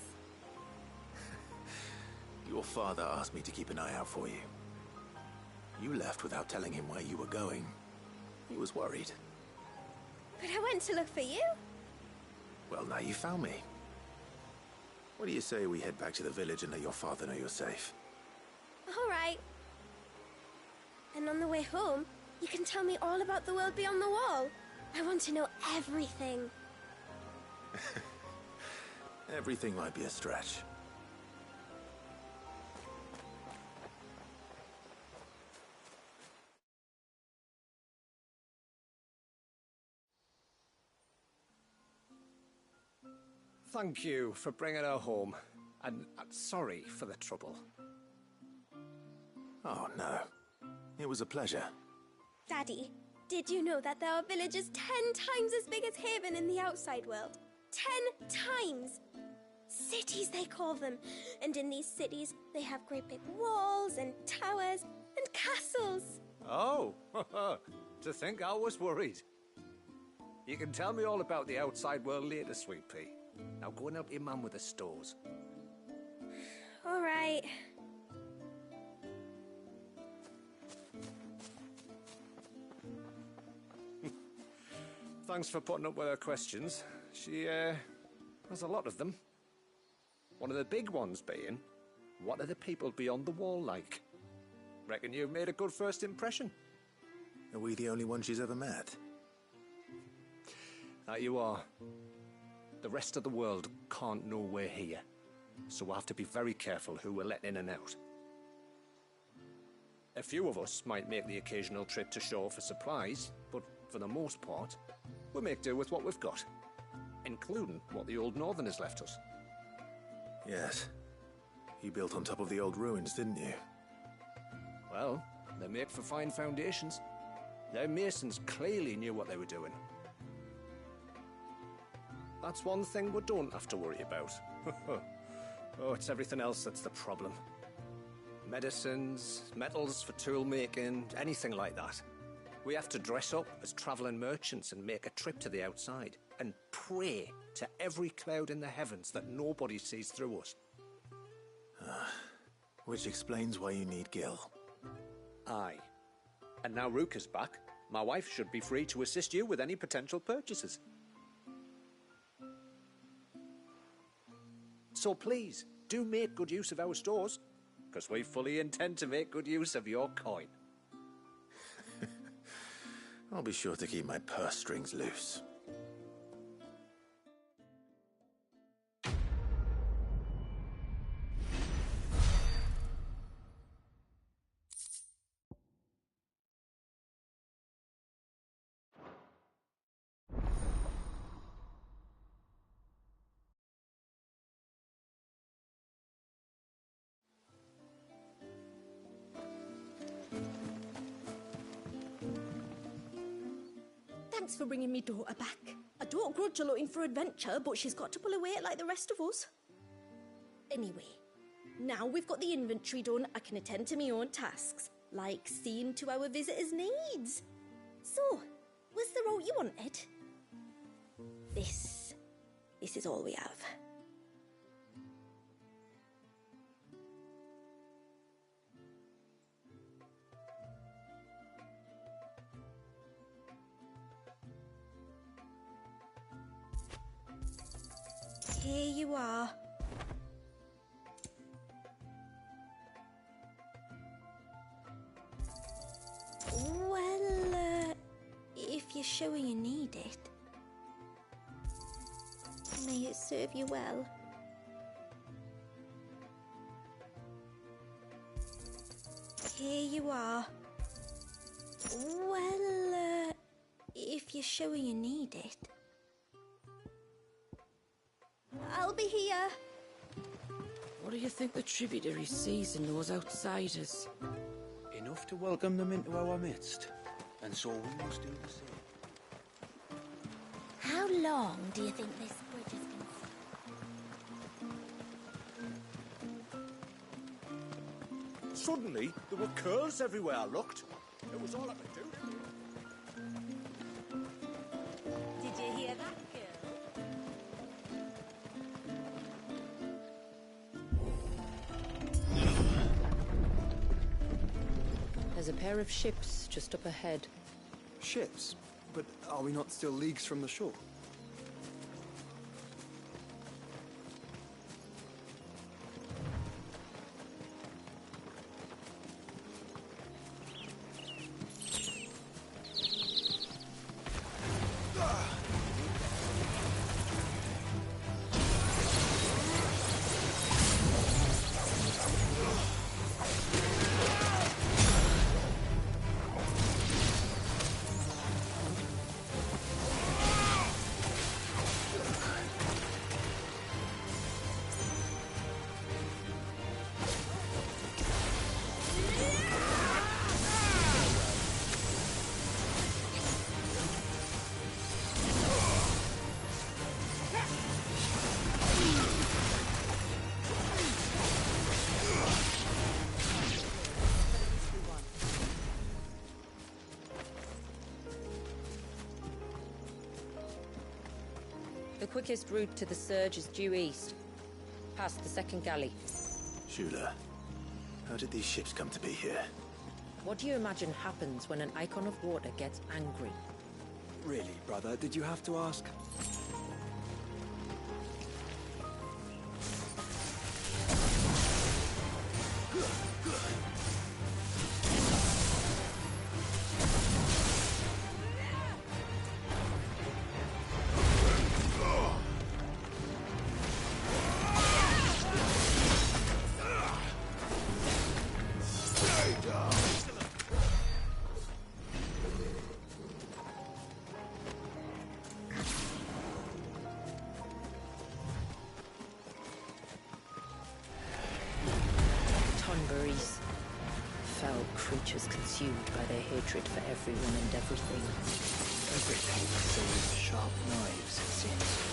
Your father asked me to keep an eye out for you. You left without telling him where you were going. He was worried. But I went to look for you. Well, now you found me. What do you say we head back to the village and let your father know you're safe? All right. And on the way home, you can tell me all about the world beyond the wall. I want to know everything. Everything might be a stretch. Thank you for bringing her home. And sorry for the trouble. Oh, no. It was a pleasure. Daddy, did you know that there are villages 10 times as big as Haven in the outside world? 10 times! Cities, they call them. And in these cities, they have great big walls and towers and castles. Oh, to think I was worried. You can tell me all about the outside world later, Sweet Pea. Now go and help your mum with the stores. All right. Thanks for putting up with her questions. She, has a lot of them. One of the big ones being, what are the people beyond the wall like? Reckon you've made a good first impression. Are we the only ones she's ever met? That you are. The rest of the world can't know we're here, so we'll have to be very careful who we're letting in and out. A few of us might make the occasional trip to shore for supplies, but for the most part, we make do with what we've got, including what the old Northerners left us. Yes. You built on top of the old ruins, didn't you? Well, they make for fine foundations. Their masons clearly knew what they were doing. That's one thing we don't have to worry about. Oh, it's everything else that's the problem. Medicines, metals for tool making, anything like that. We have to dress up as travelling merchants and make a trip to the outside and pray to every cloud in the heavens that nobody sees through us. Which explains why you need Gil. Aye. And now Ruka's back, my wife should be free to assist you with any potential purchases. So please, do make good use of our stores, because we fully intend to make good use of your coin. I'll be sure to keep my purse strings loose. Thanks for bringing me daughter back. I don't grudge her looking for adventure, but she's got to pull her weight like the rest of us. Anyway, now we've got the inventory done, I can attend to my own tasks, like seeing to our visitors' needs. So, Was the route you wanted? This is all we have. Here you are. Well, if you're sure you need it, may it serve you well. Here you are. Well, if you're sure you need it, I'll be here. What do you think the tributary sees in those outsiders? Enough to welcome them into our midst, and so we must do the same. How long do you think this bridge has been? Suddenly, there were curls everywhere I looked. It was all I could do. Did you hear that, girl? There's a pair of ships just up ahead. Ships? But are we not still leagues from the shore? The quickest route to the surge is due east, past the second galley. Shula, how did these ships come to be here? What do you imagine happens when an icon of water gets angry? Really, brother, did you have to ask? Tonberries. Foul creatures consumed by their hatred for everyone and everything. Everything save sharp knives, it seems.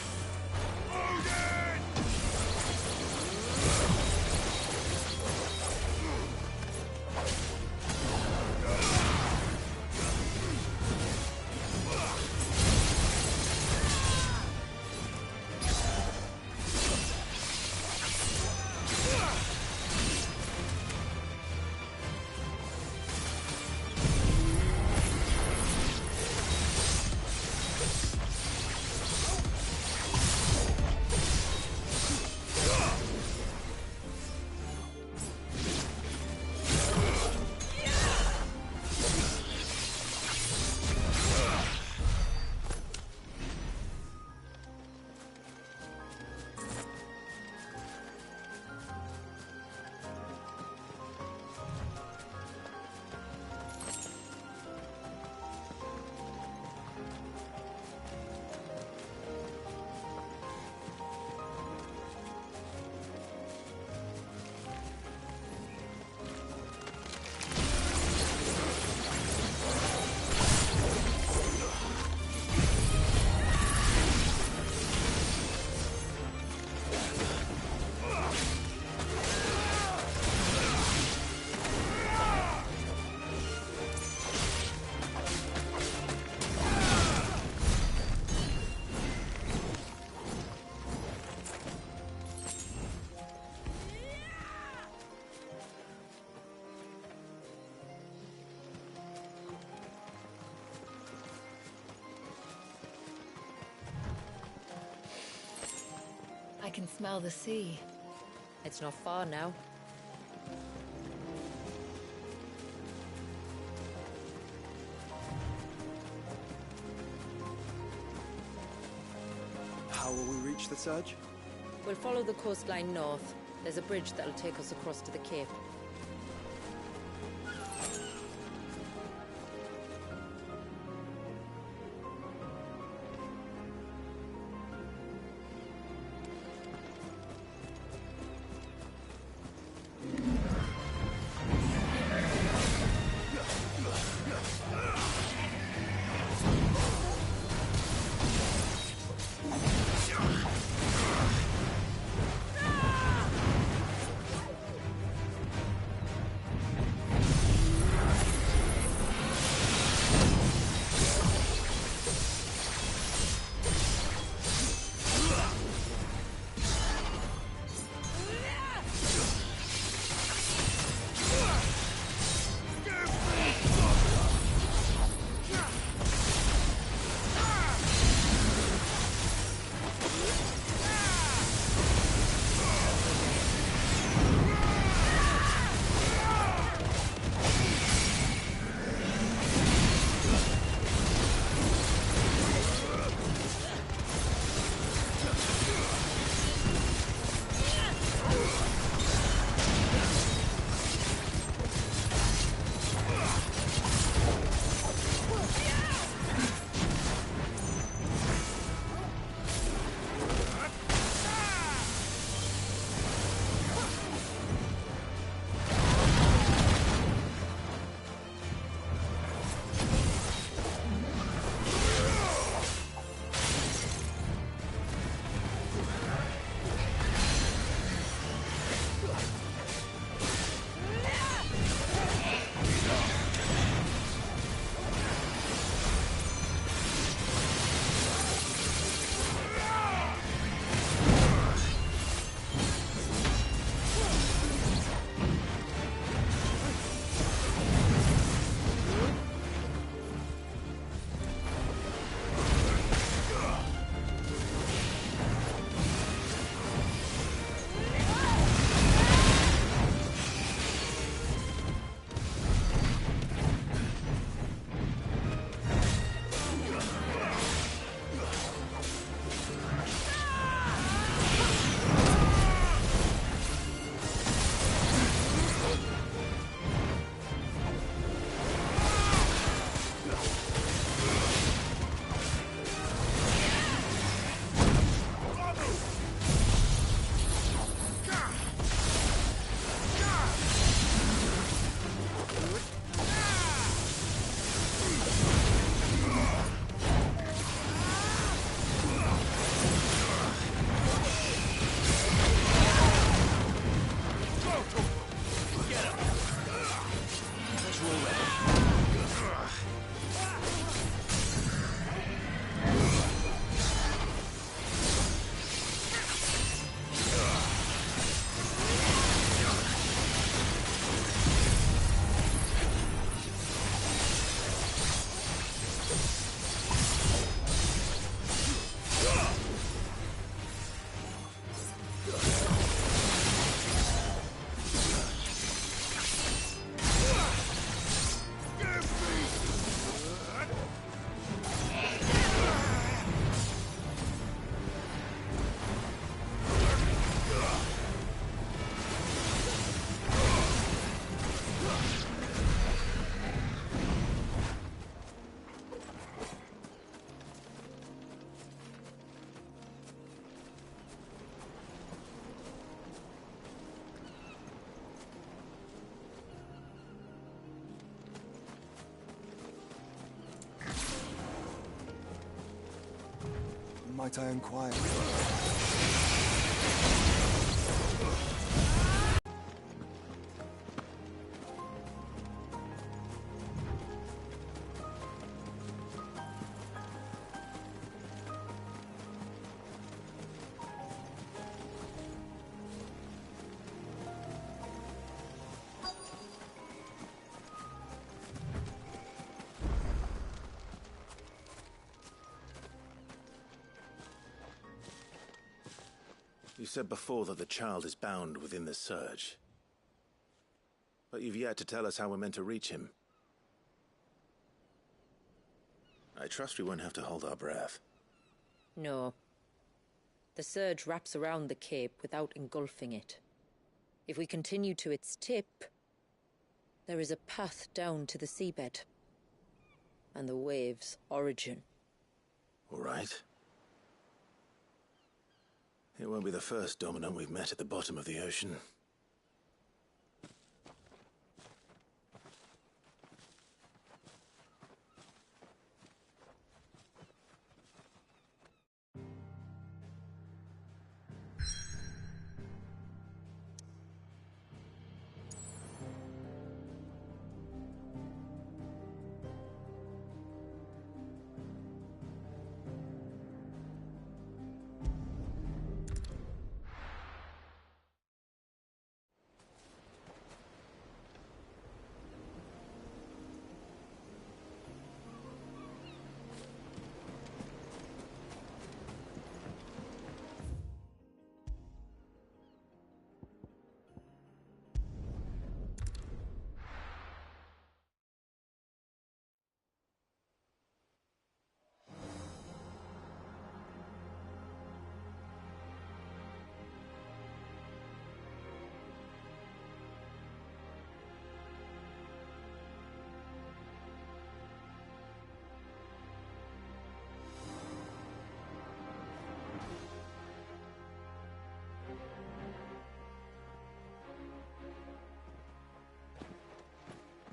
I can smell the sea. It's not far now. How will we reach the surge? We'll follow the coastline north. There's a bridge that'll take us across to the cape. Might I inquire? You said before that the child is bound within the surge. But you've yet to tell us how we're meant to reach him. I trust we won't have to hold our breath. No. The surge wraps around the cape without engulfing it. If we continue to its tip, there is a path down to the seabed. And the wave's origin. All right. It won't be the first dominant we've met at the bottom of the ocean.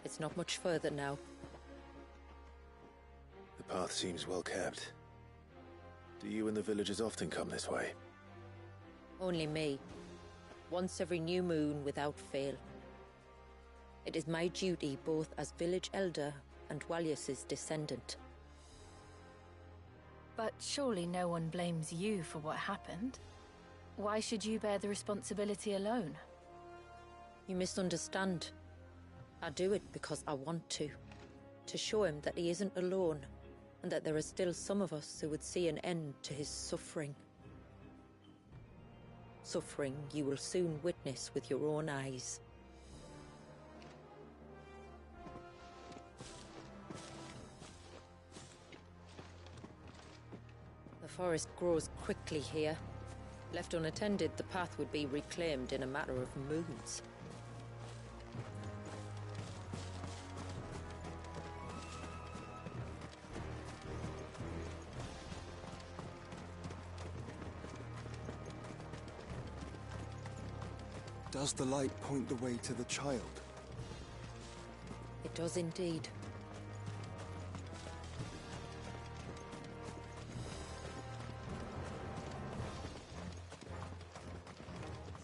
It's not much further now. The path seems well kept. Do you and the villagers often come this way? Only me. Once every new moon without fail. It is my duty both as village elder and Walius's descendant. But surely no one blames you for what happened. Why should you bear the responsibility alone? You misunderstand. I do it because I want to. To show him that he isn't alone, and that there are still some of us who would see an end to his suffering. Suffering you will soon witness with your own eyes. The forest grows quickly here. Left unattended, the path would be reclaimed in a matter of moons. Does the light point the way to the child? It does indeed.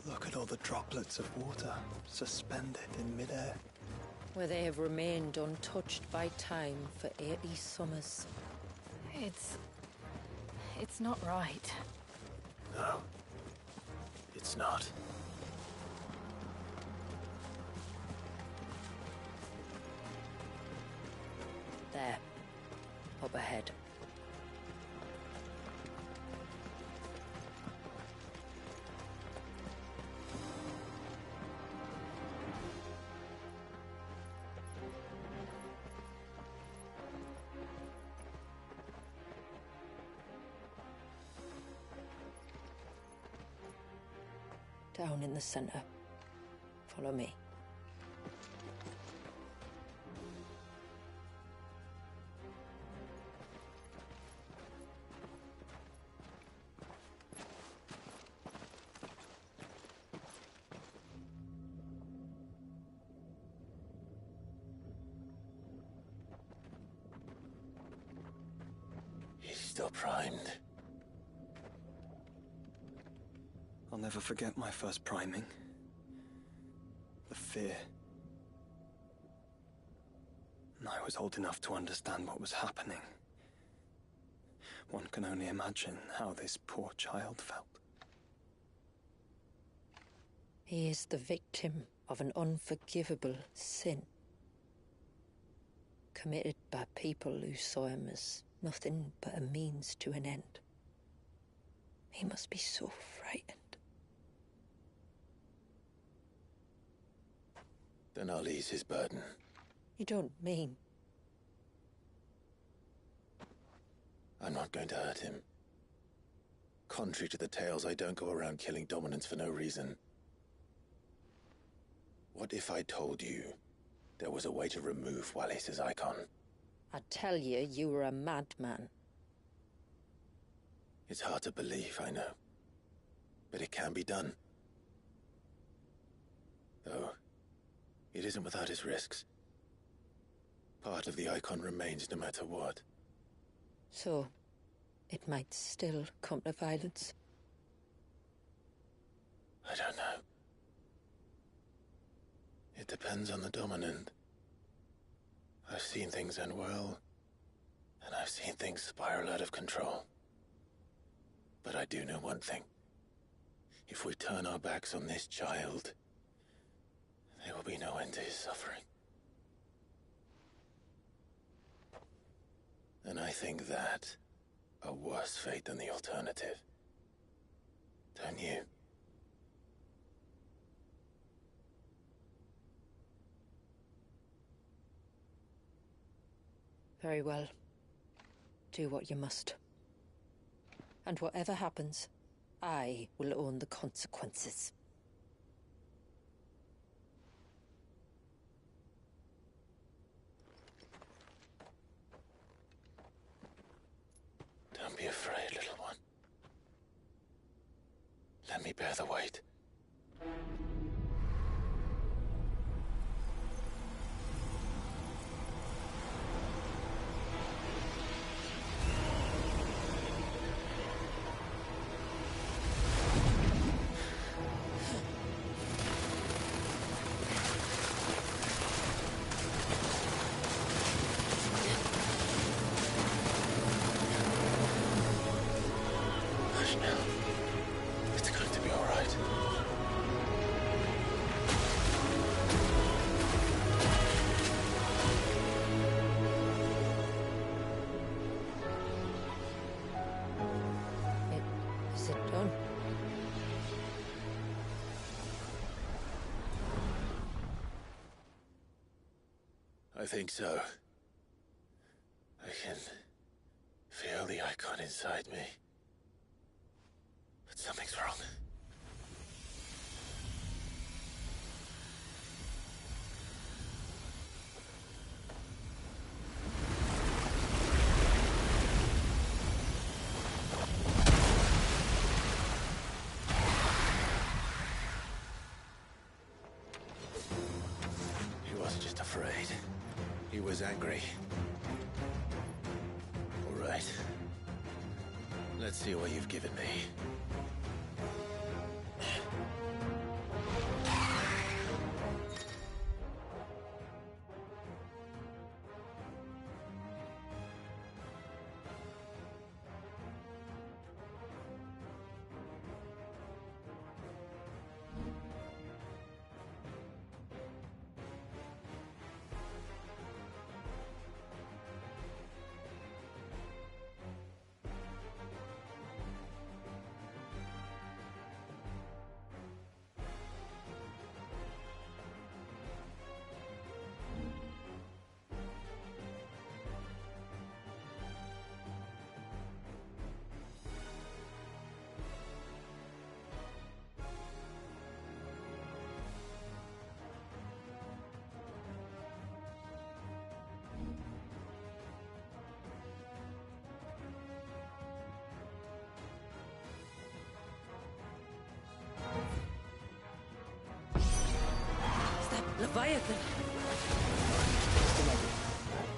Look at all the droplets of water suspended in midair. Where they have remained untouched by time for 80 summers. It's not right. No. It's not. There. Up ahead. Down in the center. Follow me. He's still primed. I'll never forget my first priming. The fear. And I was old enough to understand what was happening. One can only imagine how this poor child felt. He is the victim of an unforgivable sin. Committed by people who saw him as nothing but a means to an end. He must be so frightened. Then I'll ease his burden. You don't mean... I'm not going to hurt him. Contrary to the tales, I don't go around killing dominants for no reason. What if I told you there was a way to remove Wallis's icon? I'd tell you you were a madman. It's hard to believe, I know. But it can be done. Though, it isn't without its risks. Part of the icon remains no matter what. So, it might still come to violence. I don't know. It depends on the dominant. I've seen things end well, and I've seen things spiral out of control. But I do know one thing. If we turn our backs on this child, there will be no end to his suffering. And I think that a worse fate than the alternative. Don't you? Very well. Do what you must. And whatever happens, I will own the consequences. Don't be afraid, little one. Let me bear the weight. I think so. I can feel the icon inside me. But something's wrong. He wasn't just afraid. He was angry. All right. Let's see what you've given me. Leviathan!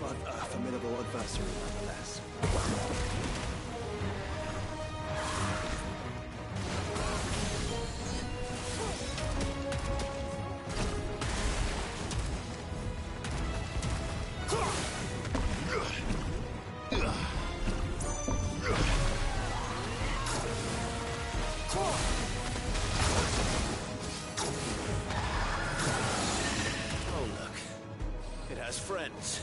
But a formidable adversary nonetheless. Friends.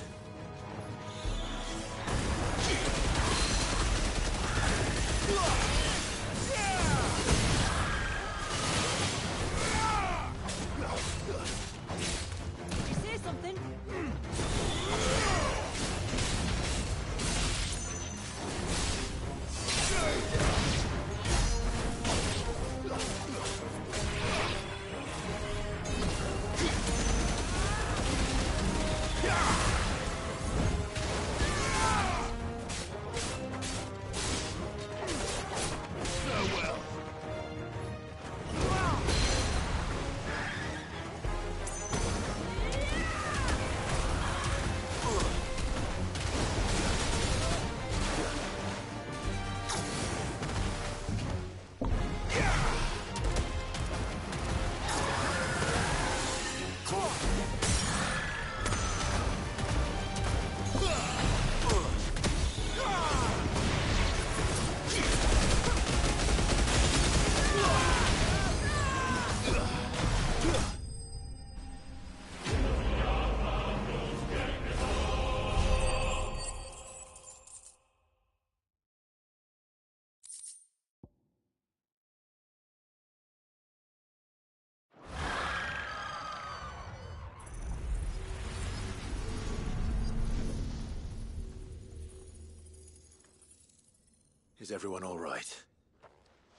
Is everyone all right?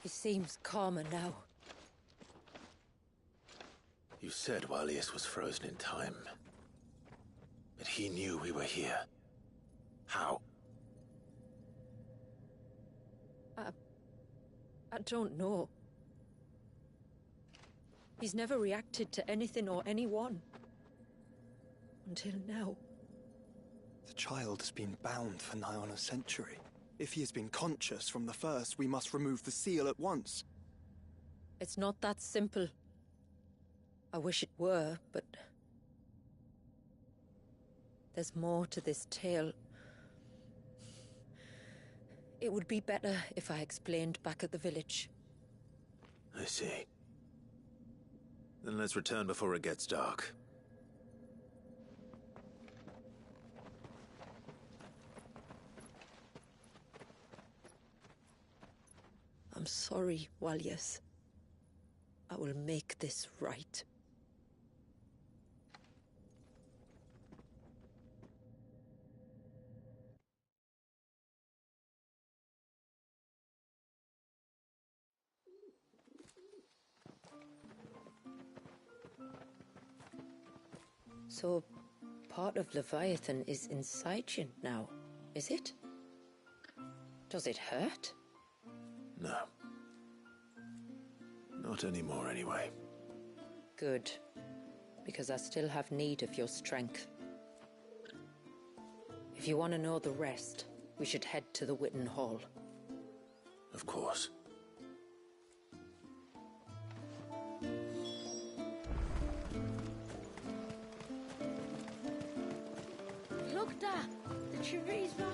He seems calmer now. You said Walius was frozen in time. But he knew we were here. How? I don't know. He's never reacted to anything or anyone. Until now. The child has been bound for nigh on a century. If he has been conscious from the first, we must remove the seal at once. It's not that simple. I wish it were, but... there's more to this tale. It would be better if I explained back at the village. I see. Then let's return before it gets dark. I'm sorry, Walius. I will make this right. So, part of Leviathan is inside you now, is it? Does it hurt? No. Not anymore, anyway. Good. Because I still have need of your strength. If you want to know the rest, we should head to the Witten Hall. Of course. Look, Dad! The tree's back.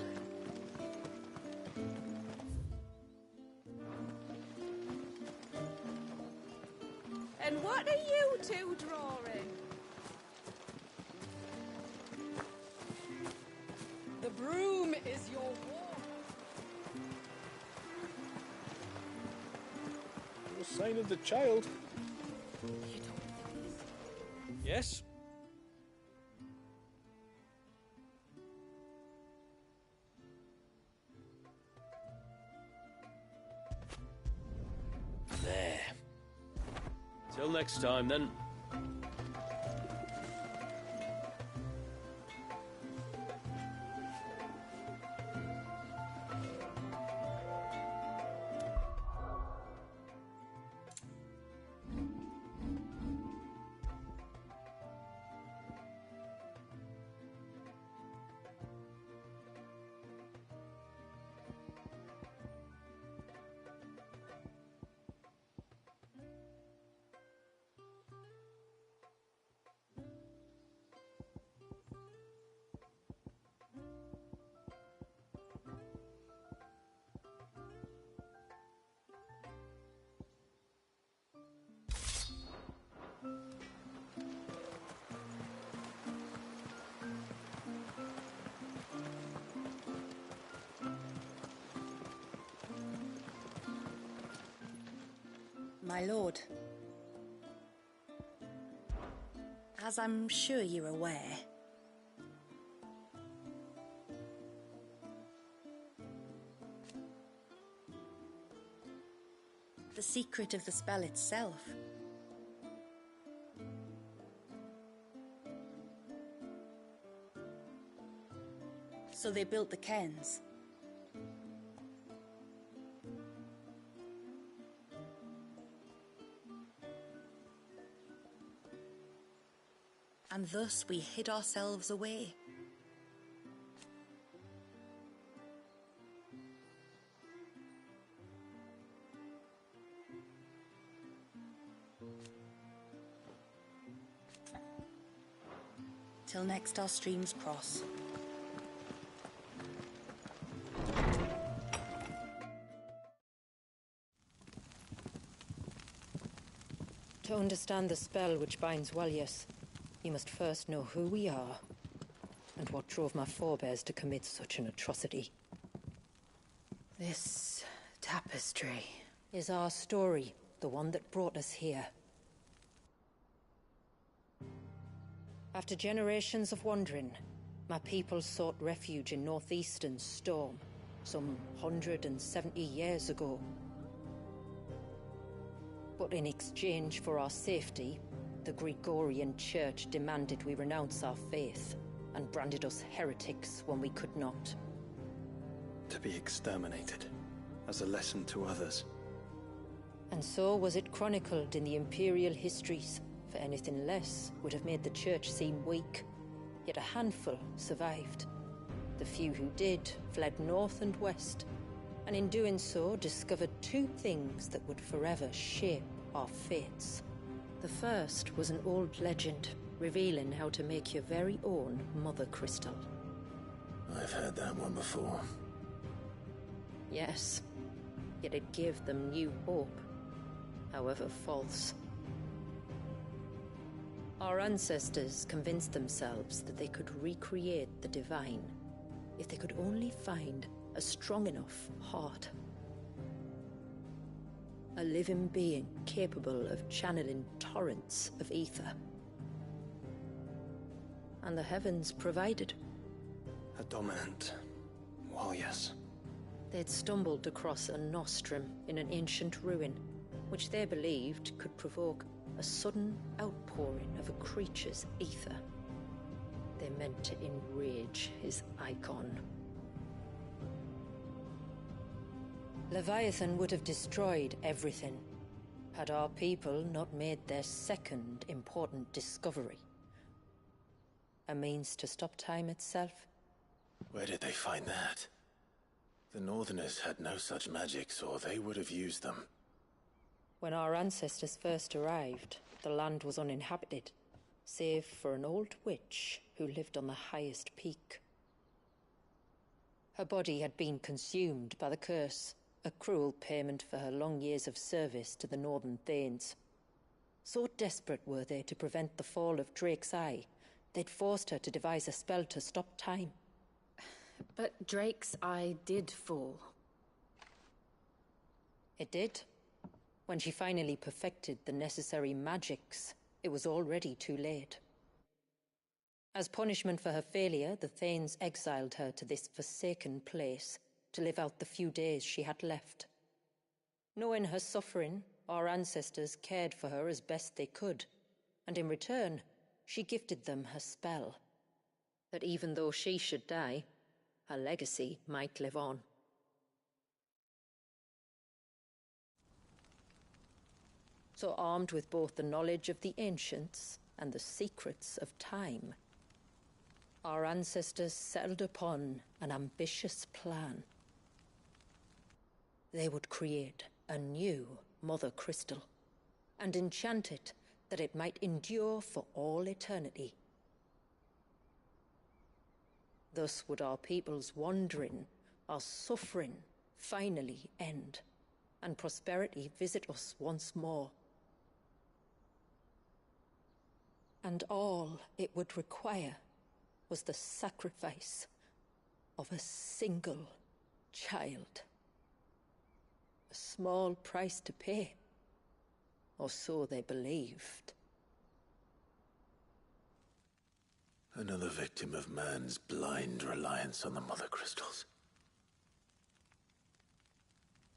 And what are you two drawing? The broom is your war. No sign of the child. Yes? There. Till next time, then. My lord, as I'm sure you're aware, the secret of the spell itself so they built the cairns. And thus we hid ourselves away. Till next our streams cross. To understand the spell which binds Walius, you must first know who we are, and what drove my forebears to commit such an atrocity. This tapestry is our story, the one that brought us here. After generations of wandering, my people sought refuge in northeastern storm. some 170 years ago. But in exchange for our safety, the Gregorian Church demanded we renounce our faith and branded us heretics when we could not. To be exterminated, as a lesson to others. And so was it chronicled in the imperial histories, for anything less would have made the Church seem weak. Yet a handful survived. The few who did fled north and west, and in doing so discovered two things that would forever shape our fates. The first was an old legend, revealing how to make your very own mother crystal. I've heard that one before. Yes, yet it gave them new hope, however false. Our ancestors convinced themselves that they could recreate the divine if they could only find a strong enough heart. A living being capable of channeling torrents of ether. And the heavens provided. A dominant. Well, yes. They'd stumbled across a nostrum in an ancient ruin, which they believed could provoke a sudden outpouring of a creature's ether. They meant to enrage his icon. Leviathan would have destroyed everything, had our people not made their second important discovery. A means to stop time itself. Where did they find that? The Northerners had no such magics, or they would have used them. When our ancestors first arrived, the land was uninhabited, save for an old witch who lived on the highest peak. Her body had been consumed by the curse, a cruel payment for her long years of service to the Northern Thanes. So desperate were they to prevent the fall of Drake's Eye, they'd forced her to devise a spell to stop time. But Drake's Eye did fall. It did. When she finally perfected the necessary magics, it was already too late. As punishment for her failure, the Thanes exiled her to this forsaken place to live out the few days she had left. Knowing her suffering, our ancestors cared for her as best they could, and in return, she gifted them her spell. That even though she should die, her legacy might live on. So armed with both the knowledge of the ancients and the secrets of time, our ancestors settled upon an ambitious plan. They would create a new Mother Crystal, and enchant it that it might endure for all eternity. Thus would our people's wandering, our suffering, finally end, and prosperity visit us once more. And all it would require was the sacrifice of a single child. A small price to pay, or so they believed. Another victim of man's blind reliance on the Mother Crystals.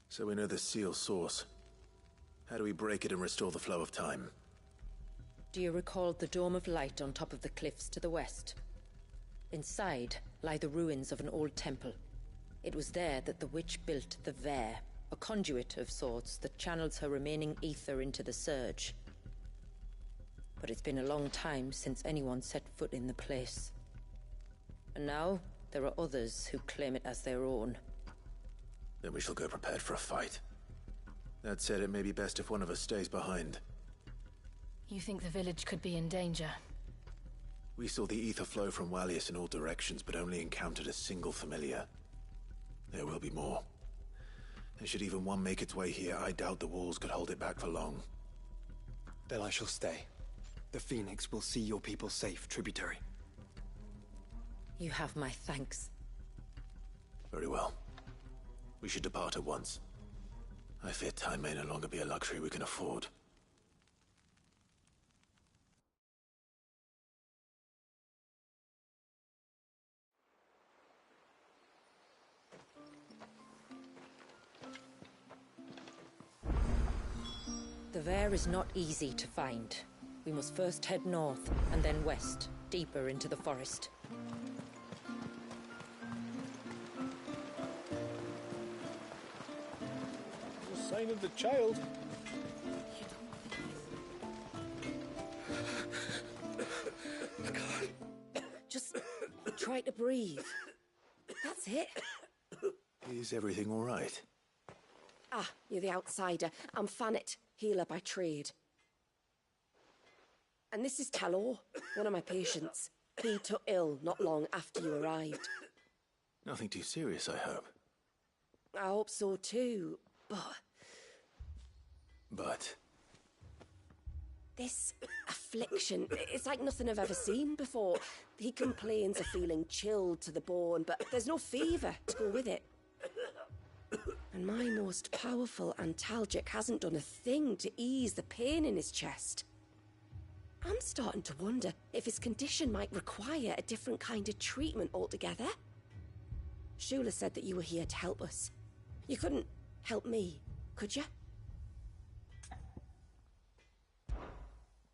So we know the seal source. How do we break it and restore the flow of time? Do you recall the dome of light on top of the cliffs to the west? Inside lie the ruins of an old temple. It was there that the witch built the Ver, a conduit of sorts that channels her remaining ether into the surge. But it's been a long time since anyone set foot in the place. And now, there are others who claim it as their own. Then we shall go prepared for a fight. That said, it may be best if one of us stays behind. You think the village could be in danger? We saw the ether flow from Wallius in all directions, but only encountered a single familiar. There will be more. And should even one make its way here, I doubt the walls could hold it back for long. Then I shall stay. The Phoenix will see your people safe, tributary. You have my thanks. Very well. We should depart at once. I fear time may no longer be a luxury we can afford. Kvaer is not easy to find. We must first head north, and then west, deeper into the forest. No sign of the child. Just try to breathe. That's it. Is everything all right? Ah, you're the outsider. I'm Fannet, healer by trade. And this is Talor, one of my patients. He took ill not long after you arrived. Nothing too serious, I hope. I hope so too, but... But? This affliction, it's like nothing I've ever seen before. He complains of feeling chilled to the bone, but there's no fever to go with it. And my most powerful antalgic hasn't done a thing to ease the pain in his chest. I'm starting to wonder if his condition might require a different kind of treatment altogether. Shula said that you were here to help us. You couldn't help me, could you?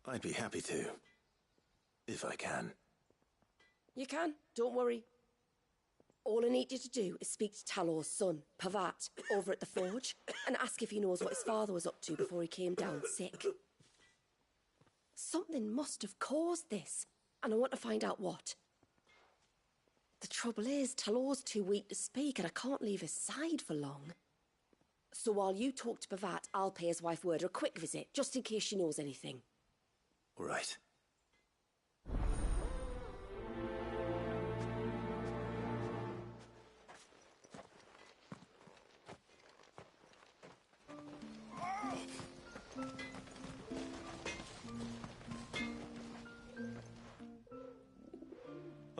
I'd be happy to. If I can. You can, don't worry. All I need you to do is speak to Talor's son, Pavat, over at the forge, and ask if he knows what his father was up to before he came down sick. Something must have caused this, and I want to find out what. The trouble is, Talor's too weak to speak, and I can't leave his side for long. So while you talk to Pavat, I'll pay his wife word a quick visit, just in case she knows anything. All right.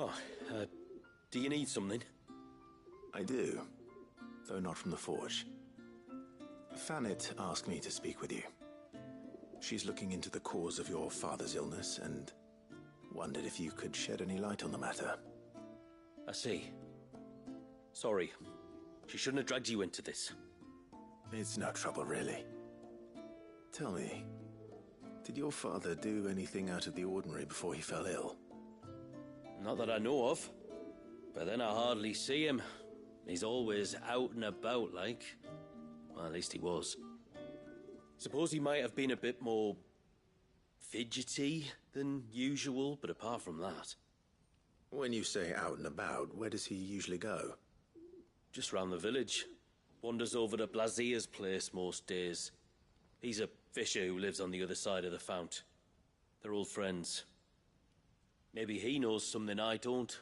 Oh, do you need something? I do, though not from the forge. Fannet asked me to speak with you. She's looking into the cause of your father's illness and wondered if you could shed any light on the matter. I see. Sorry. She shouldn't have dragged you into this. It's no trouble, really. Tell me, did your father do anything out of the ordinary before he fell ill? Not that I know of. But then I hardly see him. He's always out and about, like. Well, at least he was. Suppose he might have been a bit more fidgety than usual, but apart from that... When you say out and about, where does he usually go? Just round the village. Wanders over to Blazier's place most days. He's a fisher who lives on the other side of the fount. They're old friends. Maybe he knows something I don't.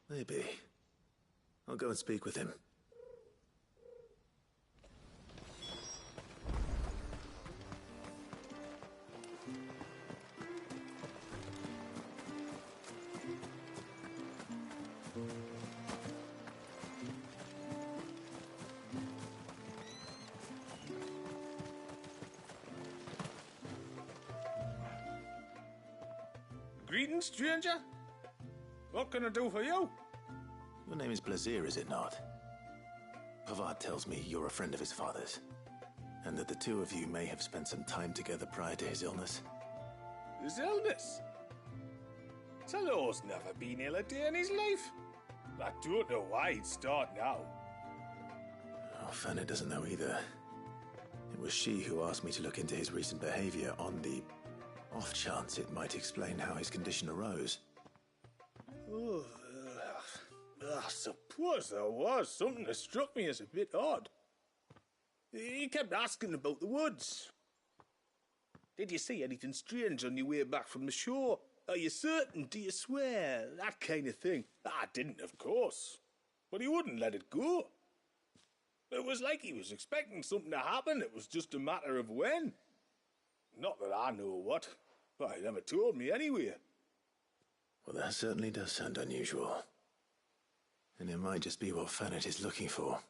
Maybe. I'll go and speak with him. Greetings, stranger. What can I do for you? Your name is Blazier, is it not? Pavad tells me you're a friend of his father's, and that the two of you may have spent some time together prior to his illness. His illness? Talor's never been ill a day in his life. I don't know why he'd start now. Oh, Fanny doesn't know either. It was she who asked me to look into his recent behavior on the off chance it might explain how his condition arose. Oh, I suppose there was something that struck me as a bit odd. He kept asking about the woods. Did you see anything strange on your way back from the shore? Are you certain? Do you swear? That kind of thing. I didn't, of course. But he wouldn't let it go. It was like he was expecting something to happen. It was just a matter of when. Not that I know what. But he never told me anyway. Well, that certainly does sound unusual. And it might just be what Fannet is looking for.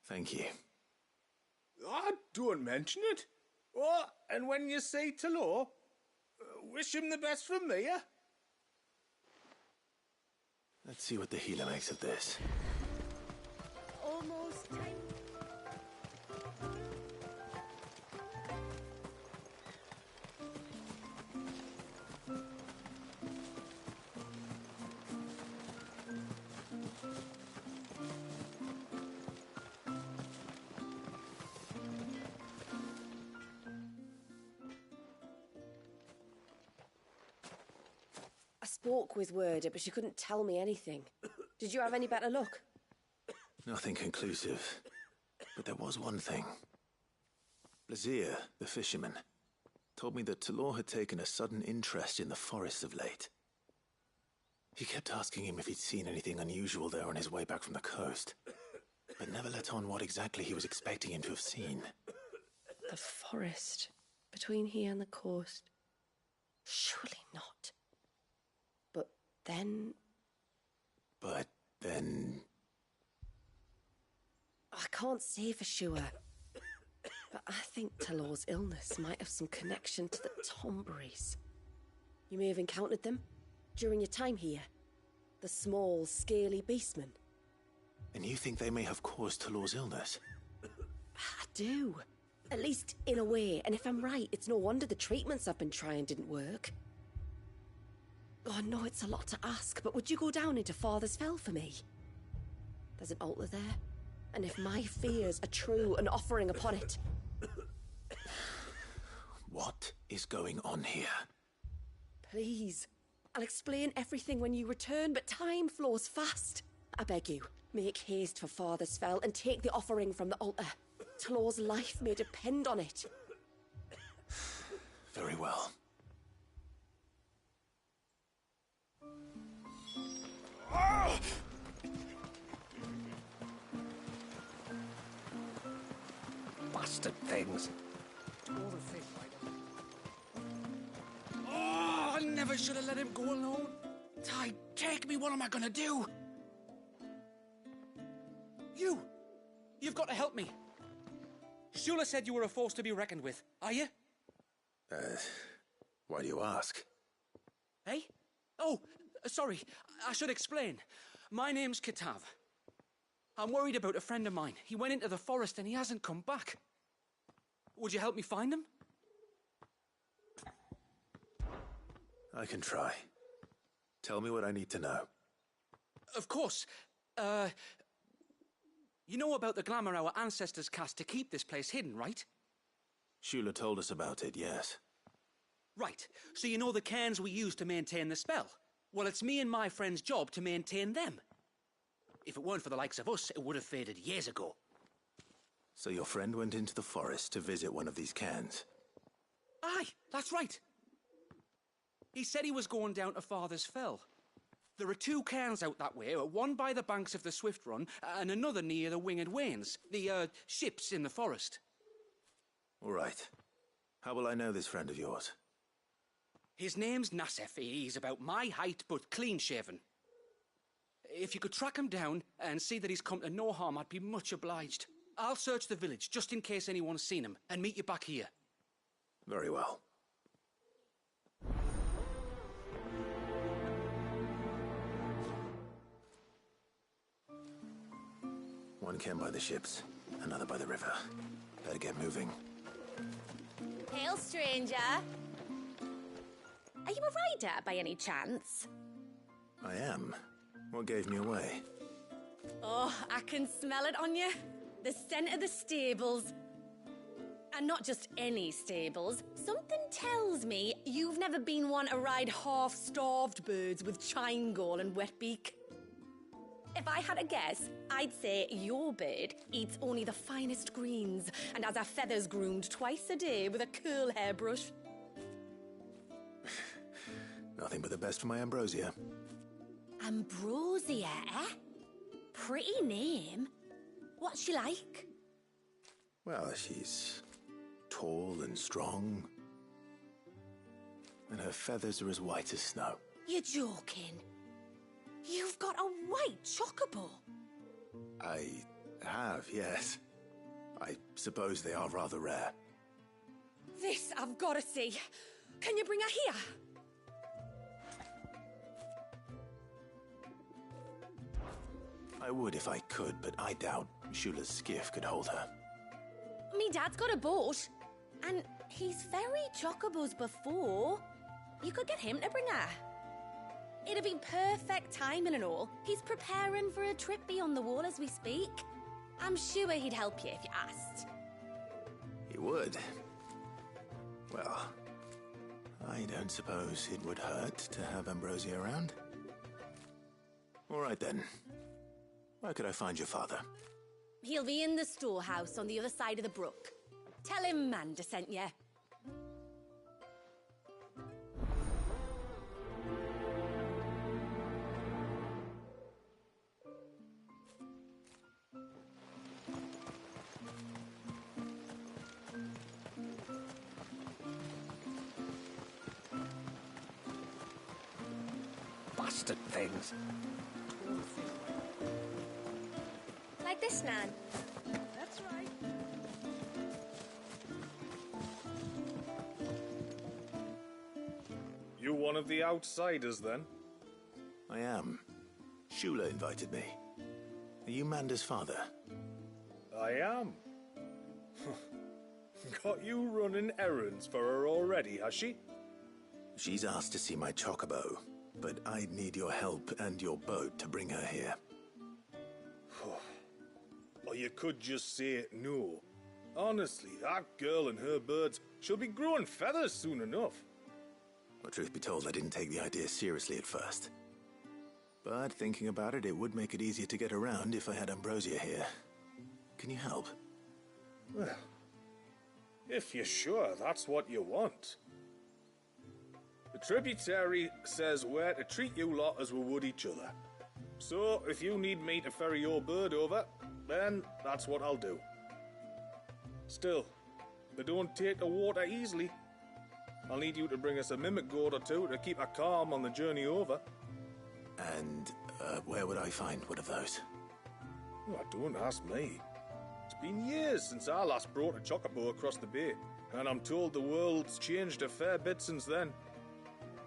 Thank you. Ah, don't mention it. Oh, and when you say Talor, wish him the best from me, yeah? Let's see what the healer makes of this. Almost time. spoke with Werder, but she couldn't tell me anything. Did you have any better luck? Nothing conclusive. But there was one thing. Blazir, the fisherman, told me that Talor had taken a sudden interest in the forest of late. He kept asking him if he'd seen anything unusual there on his way back from the coast, but never let on what exactly he was expecting him to have seen. The forest between here and the coast. Surely not. But then... I can't say for sure, but I think Talor's illness might have some connection to the Tomberries. You may have encountered them during your time here. The small, scaly beastmen. And you think they may have caused Talor's illness? I do. At least in a way, and if I'm right, it's no wonder the treatments I've been trying didn't work. Oh, I know it's a lot to ask, but would you go down into Father's Fell for me? There's an altar there, and if my fears are true, an offering upon it. What is going on here? Please. I'll explain everything when you return, but time flows fast. I beg you, make haste for Father's Fell and take the offering from the altar. Talor's life may depend on it. Very well. Bastard things. Oh, I never should have let him go alone. Ty, take me. What am I gonna do? You've got to help me. Shula said you were a force to be reckoned with. Are you? Why do you ask? Hey? Oh, sorry. I should explain. My name's Kitav. I'm worried about a friend of mine. He went into the forest and he hasn't come back. Would you help me find him? I can try. Tell me what I need to know. Of course. You know about the glamour our ancestors cast to keep this place hidden, right? Shula told us about it, yes. Right. So you know the cairns we use to maintain the spell? Well, it's me and my friend's job to maintain them. If it weren't for the likes of us, it would have faded years ago. So your friend went into the forest to visit one of these cairns? Aye, that's right. He said he was going down to Father's Fell. There are 2 cairns out that way, one by the banks of the Swift Run, and another near the Winged Wains, the, ships in the forest. All right. How will I know this friend of yours? His name's Nassef. He's about my height, but clean-shaven. If you could track him down and see that he's come to no harm, I'd be much obliged. I'll search the village, just in case anyone's seen him, and meet you back here. Very well. One cairn by the ships, another by the river. Better get moving. Hail, stranger. Are you a rider by any chance? I am. What gave me away? Oh, I can smell it on you. The scent of the stables. And not just any stables. Something tells me you've never been one to ride half-starved birds with chine-gall and wet beak. If I had a guess, I'd say your bird eats only the finest greens and has her feathers groomed twice a day with a curl hairbrush. Nothing but the best for my Ambrosia. Ambrosia, eh? Pretty name. What's she like? Well, she's tall and strong. And her feathers are as white as snow. You're joking. You've got a white chocobo. I have, yes. I suppose they are rather rare. This I've got to see. Can you bring her here? I would if I could, but I doubt Shula's skiff could hold her. Me dad's got a boat. And he's ferried chocobos before. You could get him to bring her. It'd be perfect timing and all. He's preparing for a trip beyond the wall as we speak. I'm sure he'd help you if you asked. He would. Well, I don't suppose it would hurt to have Ambrosia around. All right then. Where could I find your father? He'll be in the storehouse on the other side of the brook. Tell him Manda sent you. Bastard things. Like this, Nan. That's right. You one of the outsiders, then? I am. Shula invited me. Are you Manda's father? I am. Got you running errands for her already, has she? She's asked to see my chocobo, but I'd need your help and your boat to bring her here. Or you could just say no. Honestly, that girl and her birds, she'll be growing feathers soon enough. Well, truth be told, I didn't take the idea seriously at first. But thinking about it, it would make it easier to get around if I had Ambrosia here. Can you help? Well, if you're sure that's what you want. The tributary says we're to treat you lot as we would each other. So, if you need me to ferry your bird over, then that's what I'll do. Still, they don't take the water easily. I'll need you to bring us a mimic gourd or two to keep her calm on the journey over. And where would I find one of those? Oh, don't ask me. It's been years since I last brought a chocobo across the bay, and I'm told the world's changed a fair bit since then.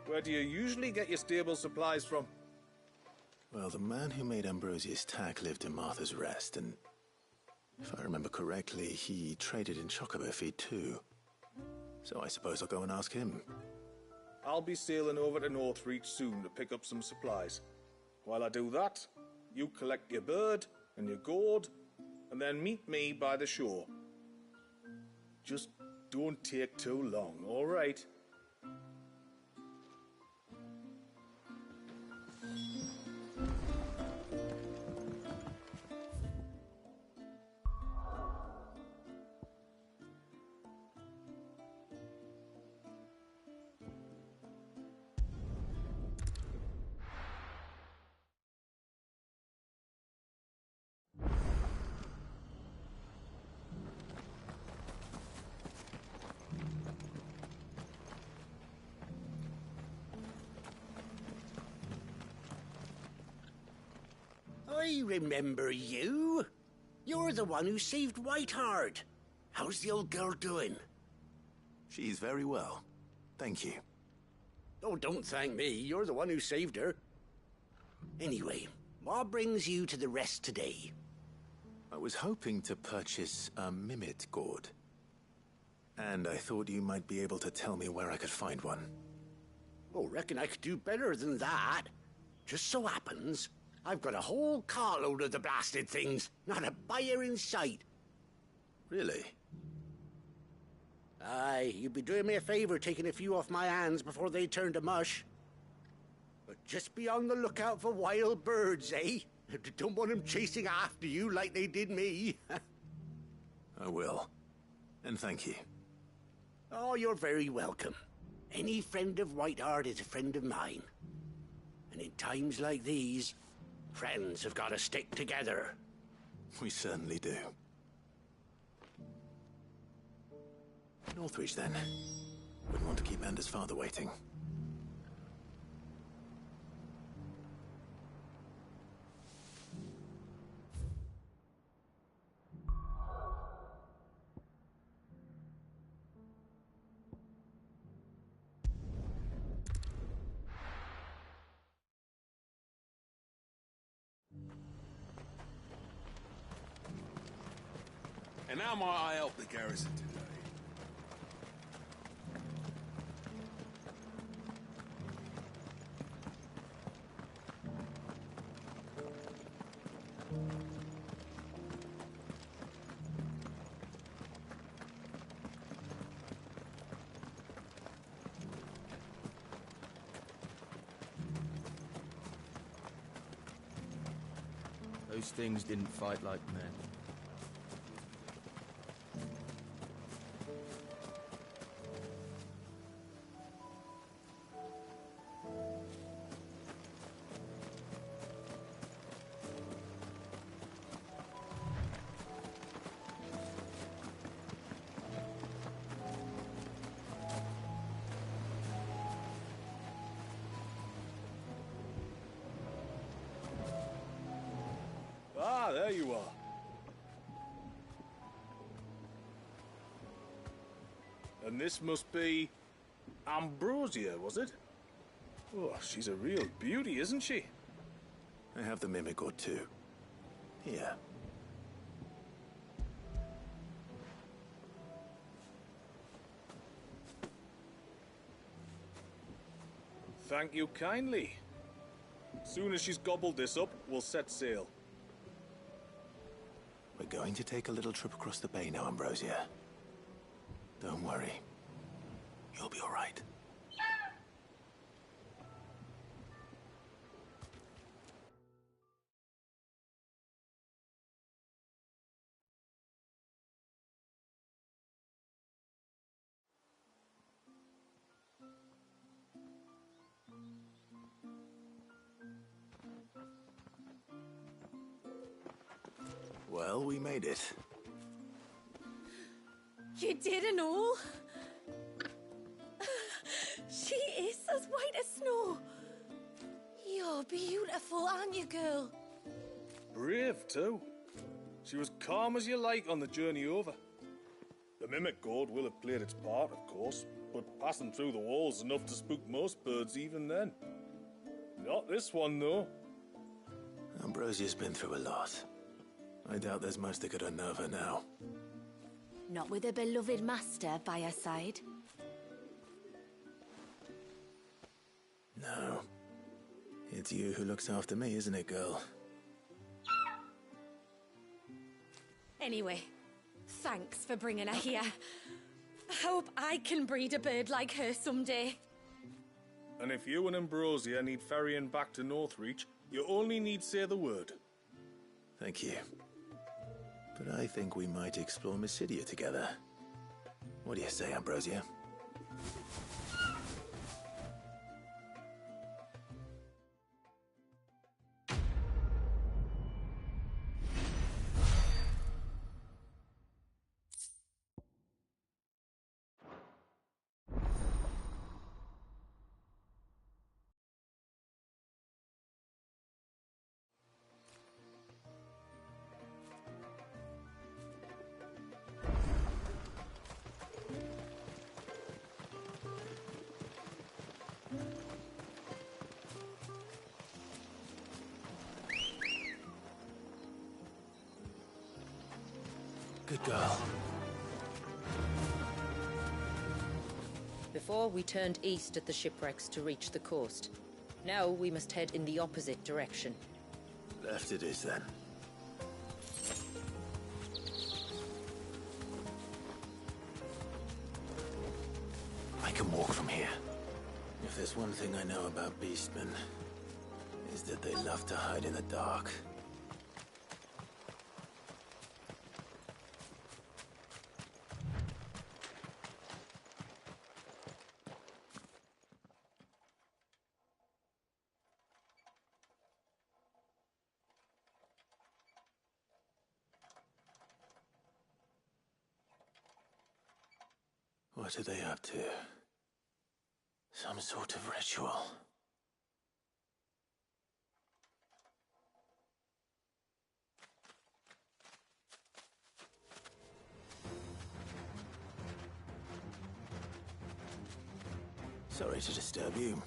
Where do you usually get your stable supplies from? Well, the man who made Ambrosia's tack lived in Martha's Rest, and if I remember correctly, he traded in chocobo feed too. So I suppose I'll go and ask him. I'll be sailing over to Northreach soon to pick up some supplies. While I do that, you collect your bird and your gourd, and then meet me by the shore. Just don't take too long, all right? I remember you. You're the one who saved Whiteheart. How's the old girl doing? She's very well. Thank you. Oh, don't thank me. You're the one who saved her. Anyway, what brings you to the rest today? I was hoping to purchase a mimic gourd. And I thought you might be able to tell me where I could find one. Oh, reckon I could do better than that. Just so happens, I've got a whole carload of the blasted things. Not a buyer in sight. Really? Aye, you'd be doing me a favor taking a few off my hands before they turn to mush. But just be on the lookout for wild birds, eh? Don't want them chasing after you like they did me. I will. And thank you. Oh, you're very welcome. Any friend of Whiteheart is a friend of mine. And in times like these, friends have got to stick together. We certainly do. Northreach, then. Wouldn't want to keep Manda's father waiting. And how might I help the garrison today? Those things didn't fight like men. Ah, there you are. And this must be Ambrosia, was it? Oh, she's a real beauty, isn't she? I have the mimic or two. Here. Thank you kindly. Soon as she's gobbled this up, we'll set sail. We're going to take a little trip across the bay now, Ambrosia. Don't worry. You'll be all right. Well, we made it. You didn't all? She is as white as snow. You're beautiful, aren't you, girl? Brave, too. She was calm as you like on the journey over. The mimic gourd will have played its part, of course, but passing through the walls enough to spook most birds even then. Not this one, though. Ambrosia's been through a lot. I doubt there's much that could unnerve her now. Not with a beloved master by her side. No. It's you who looks after me, isn't it, girl? Anyway, thanks for bringing her here. I hope I can breed a bird like her someday. And if you and Ambrosia need ferrying back to Northreach, you only need say the word. Thank you. But I think we might explore Mysidia together. What do you say, Ambrosia? Good girl. Before, we turned east at the shipwrecks to reach the coast. Now we must head in the opposite direction. Left it is, then. I can walk from here. If there's one thing I know about beastmen, is that they love to hide in the dark. What are they up to? Some sort of ritual. Sorry to disturb you.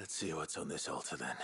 Let's see what's on this altar then.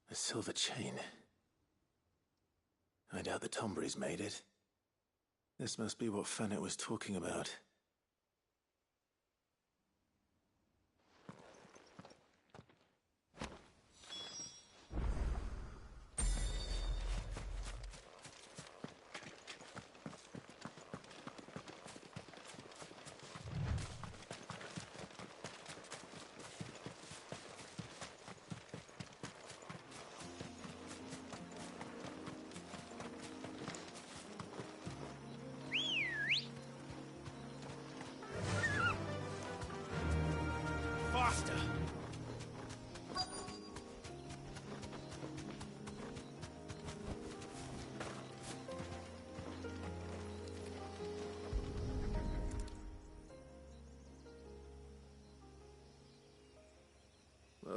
A silver chain. I doubt the Tombries made it. This must be what Fennec was talking about.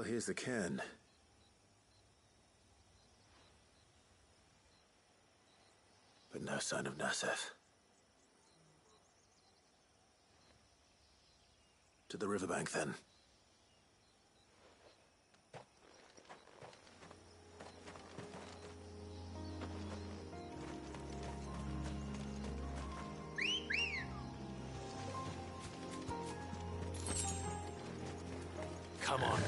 here's the cairn. But no sign of Nassef. To the riverbank, then. Come on.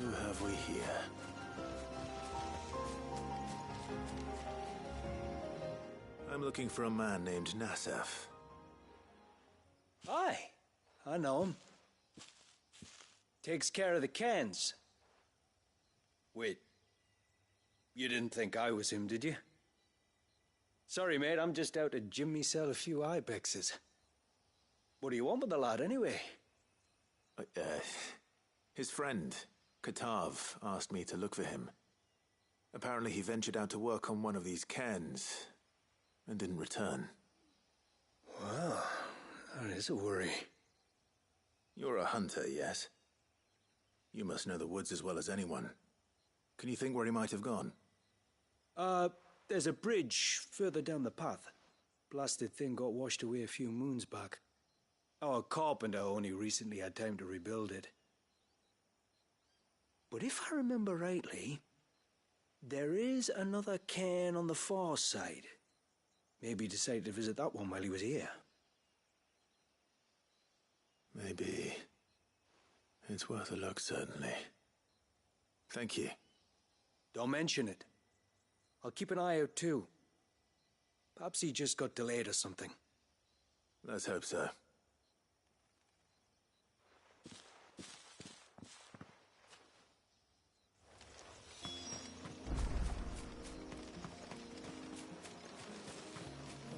Who have we here? I'm looking for a man named Nassef. Aye, I know him. Takes care of the cans. Wait, you didn't think I was him, did you? Sorry, mate, I'm just out to gym myself a few ibexes. What do you want with the lad, anyway? His friend, Katav, asked me to look for him. Apparently he ventured out to work on one of these cairns and didn't return. Well, that is a worry. You're a hunter, yes? You must know the woods as well as anyone. Can you think where he might have gone? There's a bridge further down the path. Blasted thing got washed away a few moons back. Our carpenter only recently had time to rebuild it. But if I remember rightly, there is another cairn on the far side. Maybe he decided to visit that one while he was here. Maybe. It's worth a look, certainly. Thank you. Don't mention it. I'll keep an eye out too. Perhaps he just got delayed or something. Let's hope so.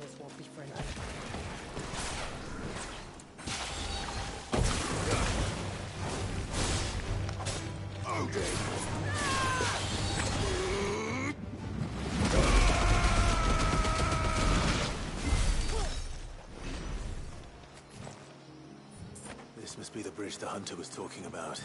This won't be friendly. This must be the bridge the hunter was talking about.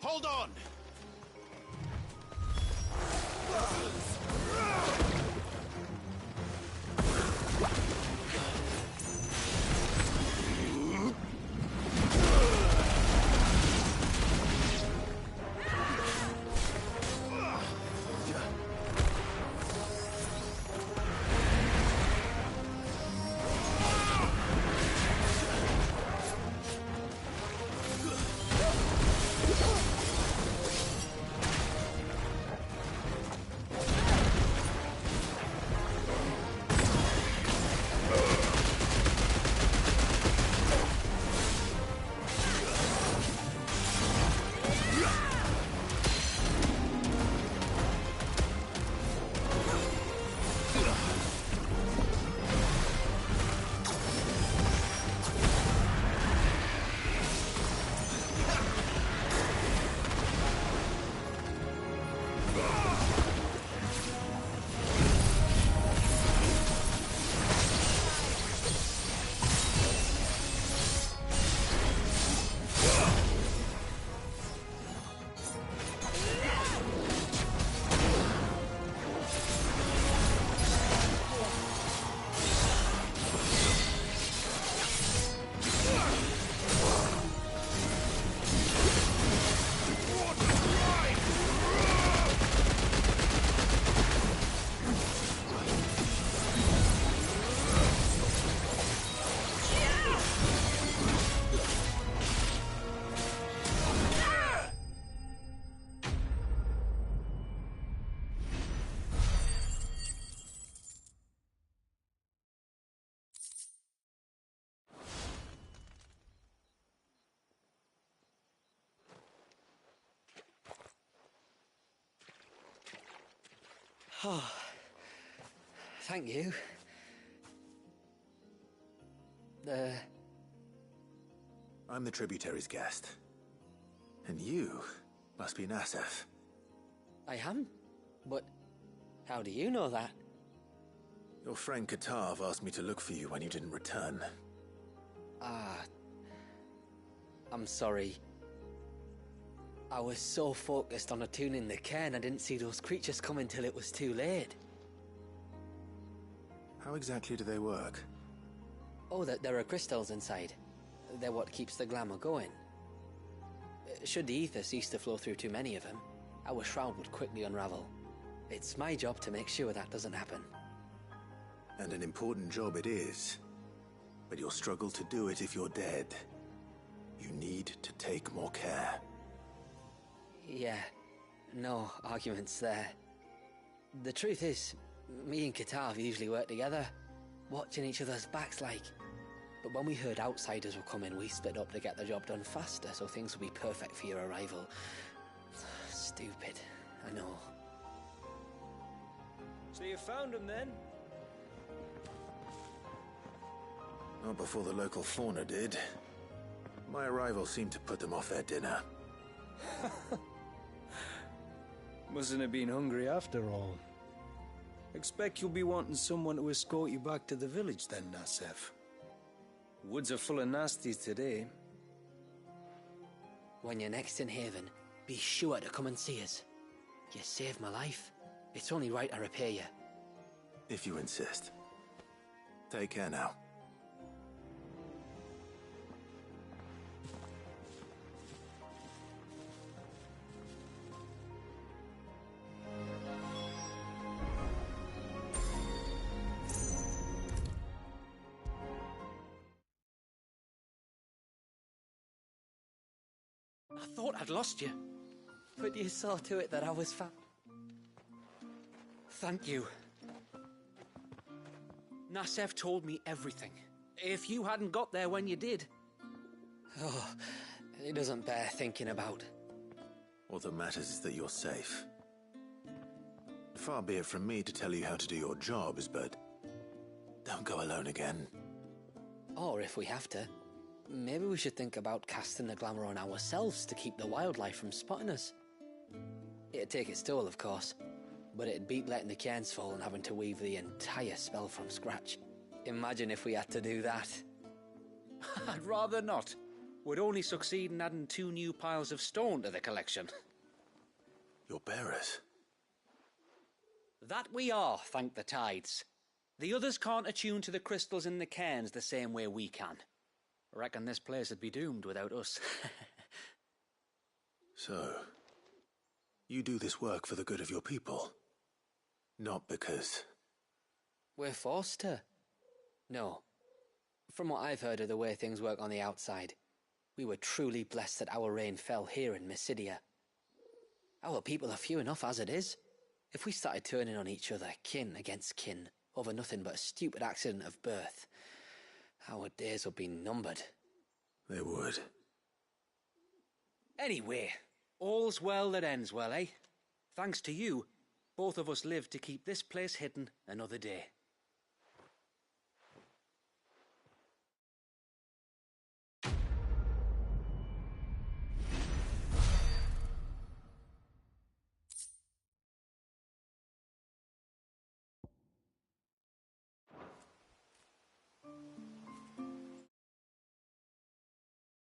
Hold on! Oh, thank you. I'm the tributary's guest. And you must be Nassef. I am? But how do you know that? Your friend Katav asked me to look for you when you didn't return. I'm sorry. I was so focused on attuning the cairn I didn't see those creatures coming till it was too late. How exactly do they work? Oh, there are crystals inside. They're what keeps the glamour going. Should the ether cease to flow through too many of them, our shroud would quickly unravel. It's my job to make sure that doesn't happen. And an important job it is. But you'll struggle to do it if you're dead. You need to take more care. Yeah, no arguments there. The truth is, me and Katav usually work together, watching each other's backs like. But when we heard outsiders were coming, we split up to get the job done faster so things would be perfect for your arrival. Stupid, I know. So you found him then? Not before the local fauna did. My arrival seemed to put them off their dinner. Mustn't have been hungry after all. Expect you'll be wanting someone to escort you back to the village then, Nassef. Woods are full of nasties today. When you're next in Haven, be sure to come and see us. You saved my life. It's only right I repay you. If you insist. Take care now. I thought I'd lost you. But you saw to it that I was found. Thank you. Nassef told me everything. If you hadn't got there when you did... Oh, it doesn't bear thinking about. All that matters is that you're safe. Far be it from me to tell you how to do your jobs, but don't go alone again. Or if we have to, maybe we should think about casting the glamour on ourselves to keep the wildlife from spotting us. It'd take its toll, of course, but it'd beat letting the cairns fall and having to weave the entire spell from scratch. Imagine if we had to do that. I'd rather not. Would only succeed in adding 2 new piles of stone to the collection. Your bearers? That we are, thank the tides. The others can't attune to the crystals in the cairns the same way we can. Reckon this place would be doomed without us. So, you do this work for the good of your people? Not because... We're forced to. No. From what I've heard of the way things work on the outside, we were truly blessed that our rain fell here in Mysidia. Our people are few enough as it is. If we started turning on each other, kin against kin, over nothing but a stupid accident of birth, our days would be numbered. They would. Anyway, all's well that ends well, eh? Thanks to you, both of us lived to keep this place hidden another day.